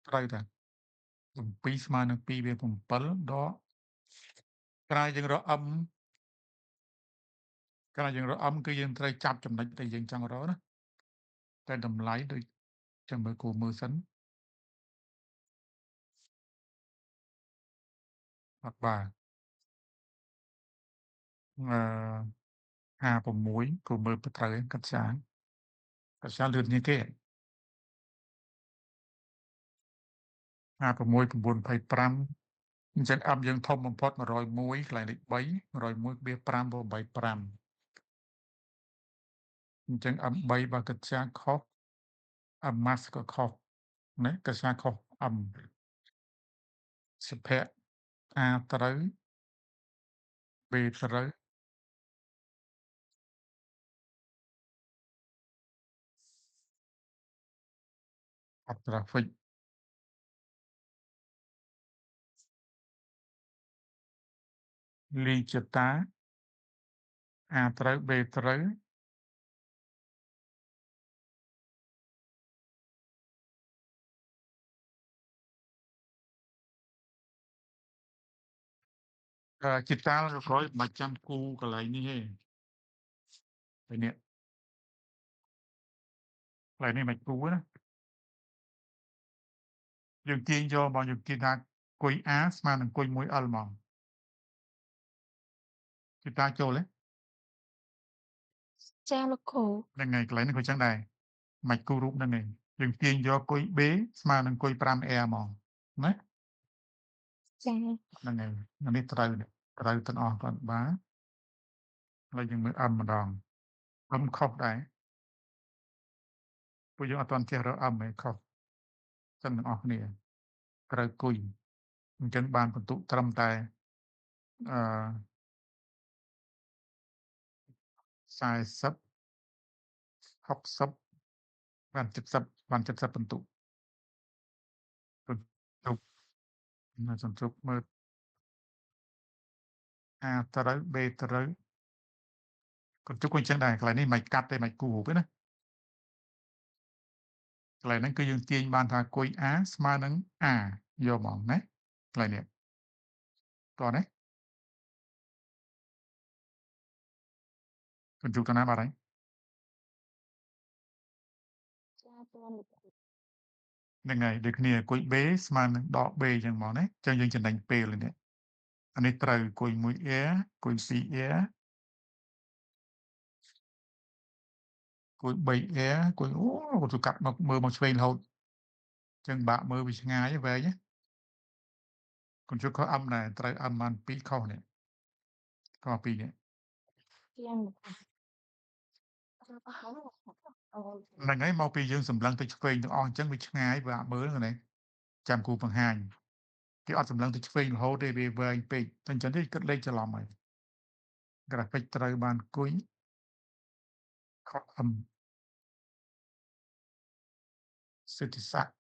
ត្រូវតា7ស្មើនឹង 2B7 ដកក្រោយយើងរក M គឺយើងត្រូវចាប់ចំណុចដែលយើងចង់រកណាតែតម្លៃដូចចាំមើលគូមើលសិនអត់បាទ56គូមើលទៅត្រូវកិត្យាលឿនជាងគេ56 925អញ្ចឹង M យើងធំបំផុត101កន្លែងលេខ3 101/5 បូក85អញ្ចឹង M3 បើកិត្យាខុស M max ក៏ខុសណាកិត្យាខុស M សុភ័ក្រ A ត្រូវ B ត្រូវអត់ traffic លីជាតា A ត្រូវ B ត្រូវជាតាលក្រោយមិនចាំគូកន្លែងនេះទេហើយនេះកន្លែងនេះមិនគូណាយើងទាញយកមកយើងទាញថាគុយ A ស្មើនឹងគុយ 1L ហ្មងជាតាចូលទេចាលោកគ្រូ ហ្នឹងហើយកន្លែងនេះក៏ចឹងដែរមិនគូរូបហ្នឹងឯងយើងទាញយកគុយ B ស្មើនឹងគុយ 5A ហ្មងណា ចា ហ្នឹងហើយនេះត្រូវទាំងអស់គាត់បាទឥឡូវយើងមើល M ម្ដង M ខុសដែរពួកយើងអត់ទាន់ចេះរក M ឯងខុសចឹងទាំងអស់គ្នាត្រូវគុយអញ្ចឹងបានបន្ទុកត្រឹមតែ40 60បាន70បន្ទុកសន្ទុកមើល A ត្រូវ B ត្រូវកន្ទុកក៏អញ្ចឹងដែរកន្លែងនេះមិនកាត់ទេមិនគូរូបទេណាកន្លែងហ្នឹងគឺយើងទាញបានថាគុយ A ស្មើនឹង A យកហ្មងណាកន្លែងនេះតោះណាកន្ទុកទៅណាបាត់ហើយចាទាន់លោកគ្រូ ហ្នឹងហើយដូចគ្នាគុយ B ស្មើនឹងដក B អញ្ចឹងហ្មងណាអញ្ចឹងយើងចំណេញពេលនេះអានេះត្រូវគុយ 1A គុយ 2A គុយ 3A គុយអូទៅកាត់មកមើលមកឆ្វេងរហូតអញ្ចឹងបាក់មើលវាឆ្ងាយវែងណាកន្ទុកខុស M ដែរត្រូវ M បាន2ខុសនេះខុស2នេះ ទៀងលោកគ្រូអស់ហើយអូ ហ្នឹងហើយមកពីយើងសម្លឹងទៅឆ្វេងទាំងអស់អញ្ចឹងវាឆ្ងាយវាមើលហ្នឹងណាចាំគូបង្ហាញគេអត់សម្លឹងទៅឆ្វេងរហូតទេវាវែងពេកតែអញ្ចឹងទេគិតលេខច្រឡំហើយ graphic ត្រូវបានគុយខុស M សិទ្ធិស័ក្តិ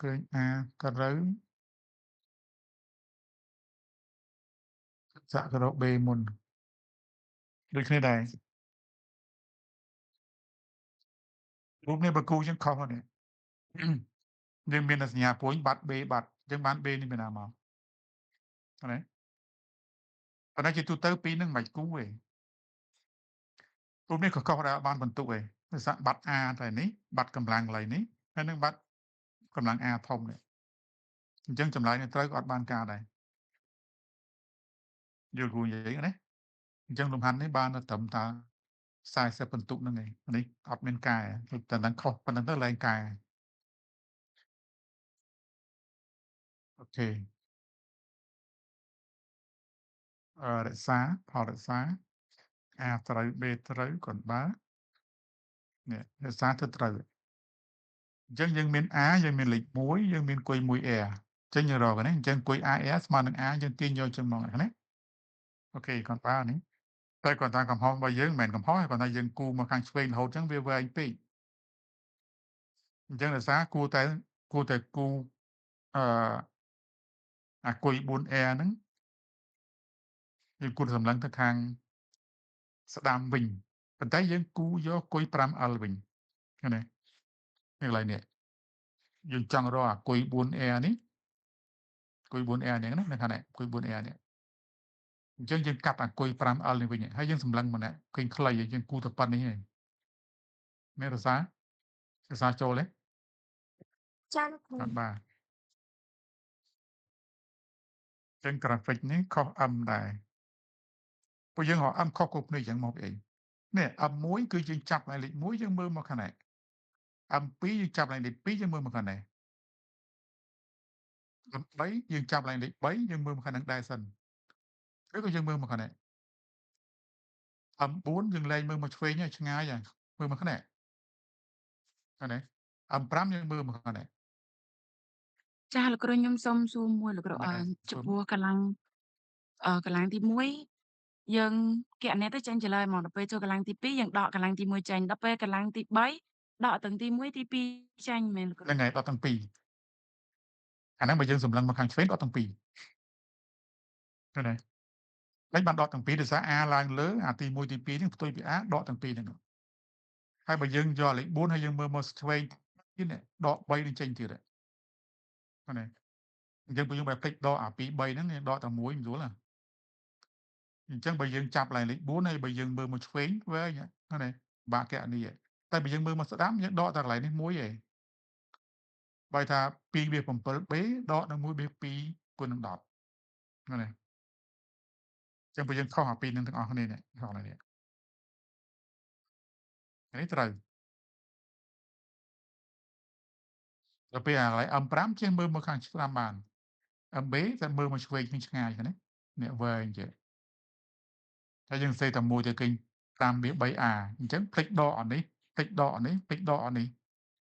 ឃើញ A ត្រូវសិទ្ធិស័ក្តិក៏រក B មុនដូចគ្នាដែររូបនេះបើគូអញ្ចឹងខុសហ្នឹងយើងមានសញ្ញាពួយបាត់ B បាត់អញ្ចឹងបាន B នេះពីណាមកណាប៉ុន្តែជាទូទៅពីរហ្នឹងមិនគូទេរូបនេះក៏ខុសដែរបានបន្ទុកឯងដោយសារបាត់ A តែនេះបាត់កម្លាំងកន្លែងនេះហើយនឹងបាត់កម្លាំង A ធំនេះអញ្ចឹងចម្លើយនេះត្រូវក៏អត់បានការដែរយល់គូនិយាយណាអញ្ចឹងលំហាត់នេះបានត្រឹមតា40បន្ទុកហ្នឹងឯងនេះអត់មានកែតែនឹងខុសប៉ុណ្្នឹងទៅឡើងកែអូខេរក្សាផលរក្សា A ត្រូវ B ត្រូវគ្រាន់បើនេះរក្សាទៅត្រូវអញ្ចឹងយើងមាន A យើងមានលេខ1យើងមានគុយ 1A ចេញរកនេះអញ្ចឹងអង្គុយ AS ស្មើនឹង A យើងទាញយកចឹងមកណាអូខេគាត់ប្រើនេះតែគាត់ថាកំហុសរបស់យើងមិនមែនកំហុសទេគាត់ថាយើងគូមកខាងឆ្វេងរហូតចឹងវាវែងពេកអញ្ចឹងដោយសារគួរតែគូអឺអាគុយ 4A ហ្នឹងយើងគួរសម្លឹងទៅខាងស្ដាំវិញប៉ុន្តែយើងគូយកគុយ 5L វិញឃើញទេនេះកន្លែងនេះយើងចង់រកអាគុយ 4A នេះគុយ 4A នេះណានៅខាងនេះគុយ 4A នេះអញ្ចឹងយើងកាត់អាគុយ 5L នេះវិញហើយយើងសម្លឹងមកនេះឃើញខ្លីយើងគូទៅប៉ុណ្្នេះឯងនេះរសាចូលទេចាលោកគ្រូអត់បាទចឹង graphic នេះខុស M ដែរពួកយើងរក M ខុសគ្រប់គ្នាចឹងមកពីអីនេះ M1 គឺយើងចាប់លេខ1យើងមើលមកខាងនេះ M2 យើងចាប់លេខ2យើងមើលមកខាងនេះ M3 យើងចាប់លេខ3យើងមើលមកខាងហ្នឹងដែរសិនឬក៏យើងមើលមកខាងនេះ M4 យើងលែងមើលមកឆ្វេងហើយឆ្ងាយហើយមើលមកខាងនេះឃើញទេ M5 យើងមើលមកខាងនេះ ចាលោកគ្រូខ្ញុំសូមសួរមួយលោកគ្រូចំពោះកម្លាំងទី1យើងគណនាទៅចេញចម្លើយមកដល់ពេលចូលកម្លាំងទី2យើងដកកម្លាំងទី1ចេញដល់ពេលកម្លាំងទី3ដកទាំងទី1ទី2ចេញមែនលោកគ្រូហ្នឹងហើយដកទាំងពីរអាហ្នឹងបើយើងសម្លឹងមកខាងឆ្វេងដកទាំងពីរឃើញទេមិនបានដកទាំងពីរដោយសារ A ឡើងលើអាទី1ទី2ហ្នឹងផ្ទុយពី A ដកទាំងពីរហ្នឹងហើយបើយើងយកលេខ4ហើយយើងមើលមកឆ្វេងទៀតនេះដក3នឹងចេញទៀតឃើញទេអញ្ចឹងបើយើងបែរភ្លេចដកអា2 3ហ្នឹងដកតែ1មិនយល់ទេអញ្ចឹងបើយើងចាប់ឡើងលេខ4ហើយបើយើងមើលមកឆ្វេងវែងឃើញទេបាក់កណីតែបើយើងមើលមកស្ដាំយើងដកតែកន្លែងនេះមួយឯងបើថា2វា 7B ដកនឹង1វា2គុណនឹង10ឃើញទេអញ្ចឹងបើយើងខុសអា2នឹងទាំងអស់គ្នានេះខុសនេះនេះត្រូវដល់ពេលអាកន្លែង M5 ចេះមើលមកខាងស្ដាំបាន MB តែមើលមកឆ្វេងឃើញឆ្ងាយហ្នឹងនេះវែងចេះហើយយើងសេតែមួយទៅឃើញ5វា 3A អញ្ចឹងភ្លេចដកអានេះភ្លេចដកអានេះភ្លេចដកអានេះ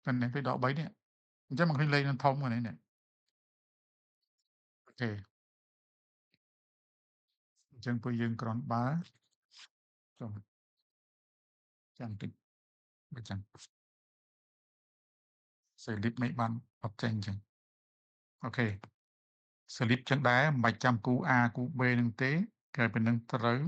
តែនេះភ្លេចដក3នេះអញ្ចឹងមកឃើញលេខនឹងធំកว่าនេះអូខេអញ្ចឹងពួកយើងគ្រាន់បើចូលចាំតិចបើចឹងសេលីបមិនបានអត់ចេញអញ្ចឹងអូខេសេលីបចឹងដែរមិនបាច់ចាំគូ A គូ B នឹងទេគេប៉ុណ្្នឹងត្រូវ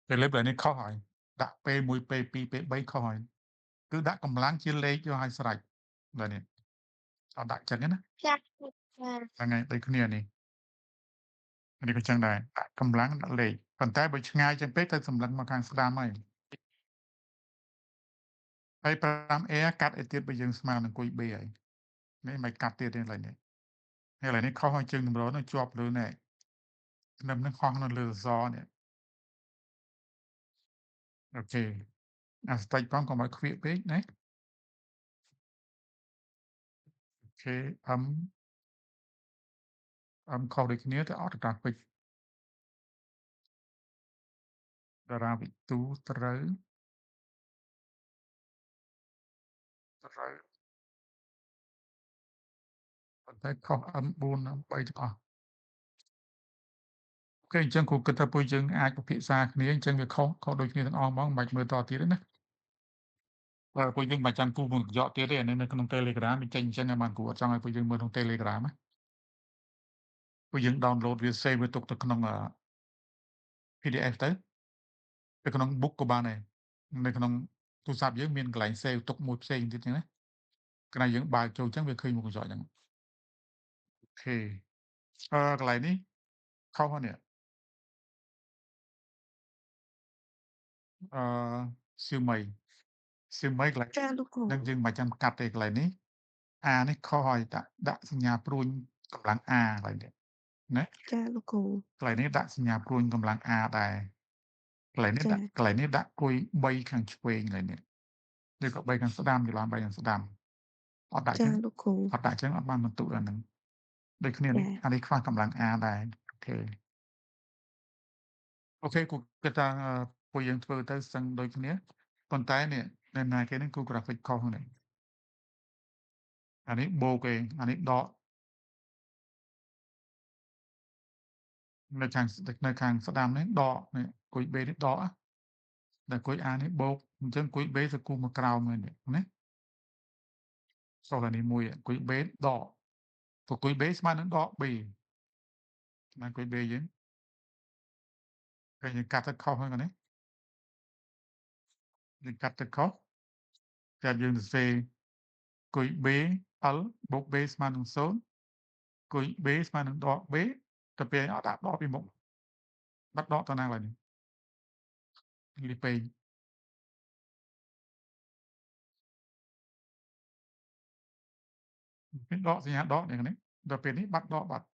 សេលីបនេះខុសហើយដាក់ P1 P2 P3 ខុសហើយគឺដាក់កម្លាំងជាលេខយកឲ្យស្រេចដល់នេះអត់ដាក់ចឹងណាចាចាហ្នឹងហើយដូចគ្នានេះក៏ចឹងដែរដាក់កម្លាំងដាក់លេខប៉ុន្តែបើឆ្ងាយចឹងពេកទៅសម្លឹងមកខាងស្ដាំហើយ 5A កាត់ឲ្យទៀតបើយើងស្មើនឹងគុយ B ហើយនេះមិនកាត់ទៀតទេឡើយនេះហើយឡើយនេះខុសឲ្យជើងតម្រូវនឹងជាប់លើនេះខ្ញុំនឹងខុសនៅលើសនេះអូខេអាស្តិចផងកុំឲ្យខ្វៀកពេកណាអូខេ M ខុសដូចគ្នាតែអត់តាពេកតារាវិទូត្រូវប៉ុន្តែខុស M4 M3 ទាំងអស់អូខេអញ្ចឹងគ្រូគិតថាពួកយើងអាចពិភាក្សាគ្នាអញ្ចឹងវាខុសដូចគ្នាទាំងអស់ហ្មងមិនបាច់មើលតទៀតទេណាបើពួកយើងមិនចាំគូមកយកទៀតទេអានេះនៅក្នុង Telegram វាចេញអញ្ចឹងបានគ្រូអត់ចង់ឲ្យពួកយើងមើលក្នុង Telegram ណាពួកយើង download វា save វាទុកទៅក្នុងPDF ទៅក្នុង book ក៏បានដែរនៅក្នុងទូរស័ព្ទយើងមានកន្លែង save ទុកមួយផ្សេងទៀតចឹងណាក្រៅយើងបើកចូលចឹងវាឃើញមុខកញ្ចក់ចឹងអូខេកន្លែងនេះខុសនេះសៀវមីកន្លែងចាលោកគ្រូនឹងយើងមិនចាំកាត់ទេកន្លែងនេះ A នេះខុសឲ្យដាក់សញ្ញាព្រួញកម្លាំង A កន្លែងនេះណាចាលោកគ្រូកន្លែងនេះដាក់សញ្ញាព្រួញកម្លាំង A ដែរកន្លែងនេះដាក់គុយ3ខាងឆ្វេងកន្លែងនេះឬក៏3ខាងស្ដាំច្រឡំ3ខាងស្ដាំអត់ដាក់ចឹងលោកគ្រូអត់ដាក់ចឹងអត់បានបន្ទុកអាហ្នឹងដូចគ្នានេះអានេះខ្វះកម្លាំង A ដែរអូខេ អូខេគូគិតថាពួកយើងធ្វើទៅសឹងដូចគ្នាប៉ុន្តែនេះនៅណាគេហ្នឹងគូ graphic ខុសហ្នឹងអានេះបូកឯងអានេះដកនៅខាងស្ដាំនេះដកនេះគុយ B នេះដកតែគុយ A នេះបូកអញ្ចឹងគុយ B ទៅគូសមកក្រោមហ្នឹងណាសូត្រអានេះមួយគុយ B ដកព្រោះគុយ B ស្មើនឹងដក B ស្មើគុយ B យើងគេយើងកាត់ទៅខុសហ្នឹងណាយើងកាត់ទៅខុសតែយើងសរសេរគុយ B L បូក B ស្មើនឹង0គុយ B ស្មើនឹងដក B ទៅពេលអត់ដាក់ដកពីមុខបាត់ដកទៅណាឡើយនេះលីពេងពេលដកសញ្ញាដកនេះដល់ពេលនេះបាត់ដកបាត់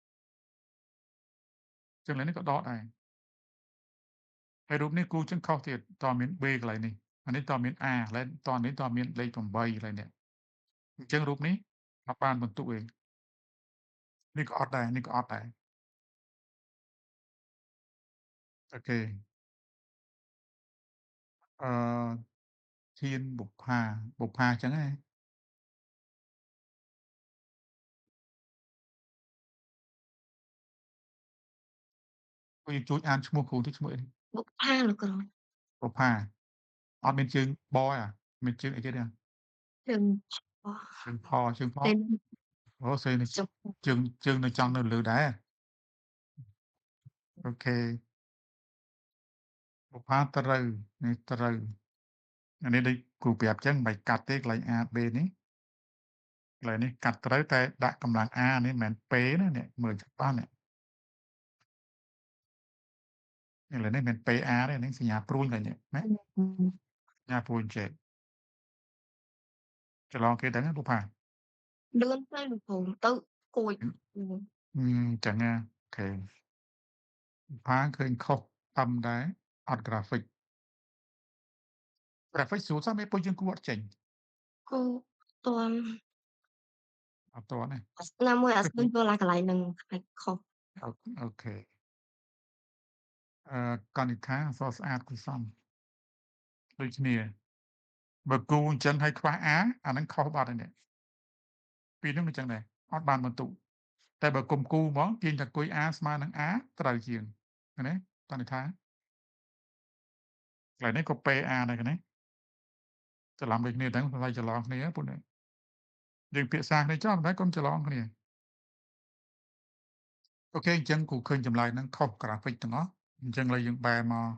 ចឹងឥឡូវនេះក៏ដកដែរហើយរូបនេះគូចឹងខុសទៀតតមាន B កន្លែងនេះអានេះតមាន A ឥឡូវតនេះតមានលេខ8កន្លែងនេះអញ្ចឹងរូបនេះអត់បានបន្ទុកទេនេះក៏អត់ដែរនេះក៏អត់ដែរអូខេអឺធានបុប្ផាអញ្ចឹងណាគូជួយអានឈ្មោះគ្រូទីឈ្មោះអី បុប្ផាលោកគ្រូ បុប្ផាអត់មានជើងបទេមានជើងអីទៀតទេ ជើងផ ជើងផ ពេល អូសេនេះ ចុះ ជើងនៅចង់នៅលើដែរអូខេបុប្ផាត្រូវនេះត្រូវអានេះដូចគ្រូប្រាប់ចឹងមិនកាត់ទេកន្លែង A B នេះកន្លែងនេះកាត់ត្រូវតែដាក់កម្លាំង A នេះមិនមែន P ណានេះមើលច្បាស់នេះឥឡូវនេះមិនមែន PA ទេនេះសញ្ញាព្រួញតែនេះណាសញ្ញាព្រួញចេះច្រឡងគេដឹងបុប្ផា លឿនទៅលោកគ្រូទៅគួច ចឹងណាអូខេបុប្ផាឃើញខុសអំដែរអត់ graphic ស្រួលសោះមេពុយយើងគួរអត់ចេញ គូទាន់ អត់ទាន់ទេ ណាមួយអត់ស្គាល់ចូលឡើងកន្លែងនឹងខ្លាចខុស អូខេកណិកាអក្សរស្អាតគួរសមដូចគ្នាបើគូអញ្ចឹងឲ្យខ្វះ A អាហ្នឹងខុសបាត់ហើយនេះពីរហ្នឹងមិនចឹងដែរអត់បានបន្ទុកតែបើគុំគូហ្មងទាញតែគុយ A ស្មើនឹង A ត្រូវជាងឃើញទេកណិកាកន្លែងនេះក៏ PA ដែរឃើញទេច្រឡំដូចគ្នាទាំងស្អីច្រឡំគ្នាពុនយើងភាសាគ្នាចោលតែកុំច្រឡំគ្នាអូខេអញ្ចឹងគូឃើញចម្លើយហ្នឹងខុស graphic ទាំងអស់អញ្ចឹងឥឡូវយើងបែរមក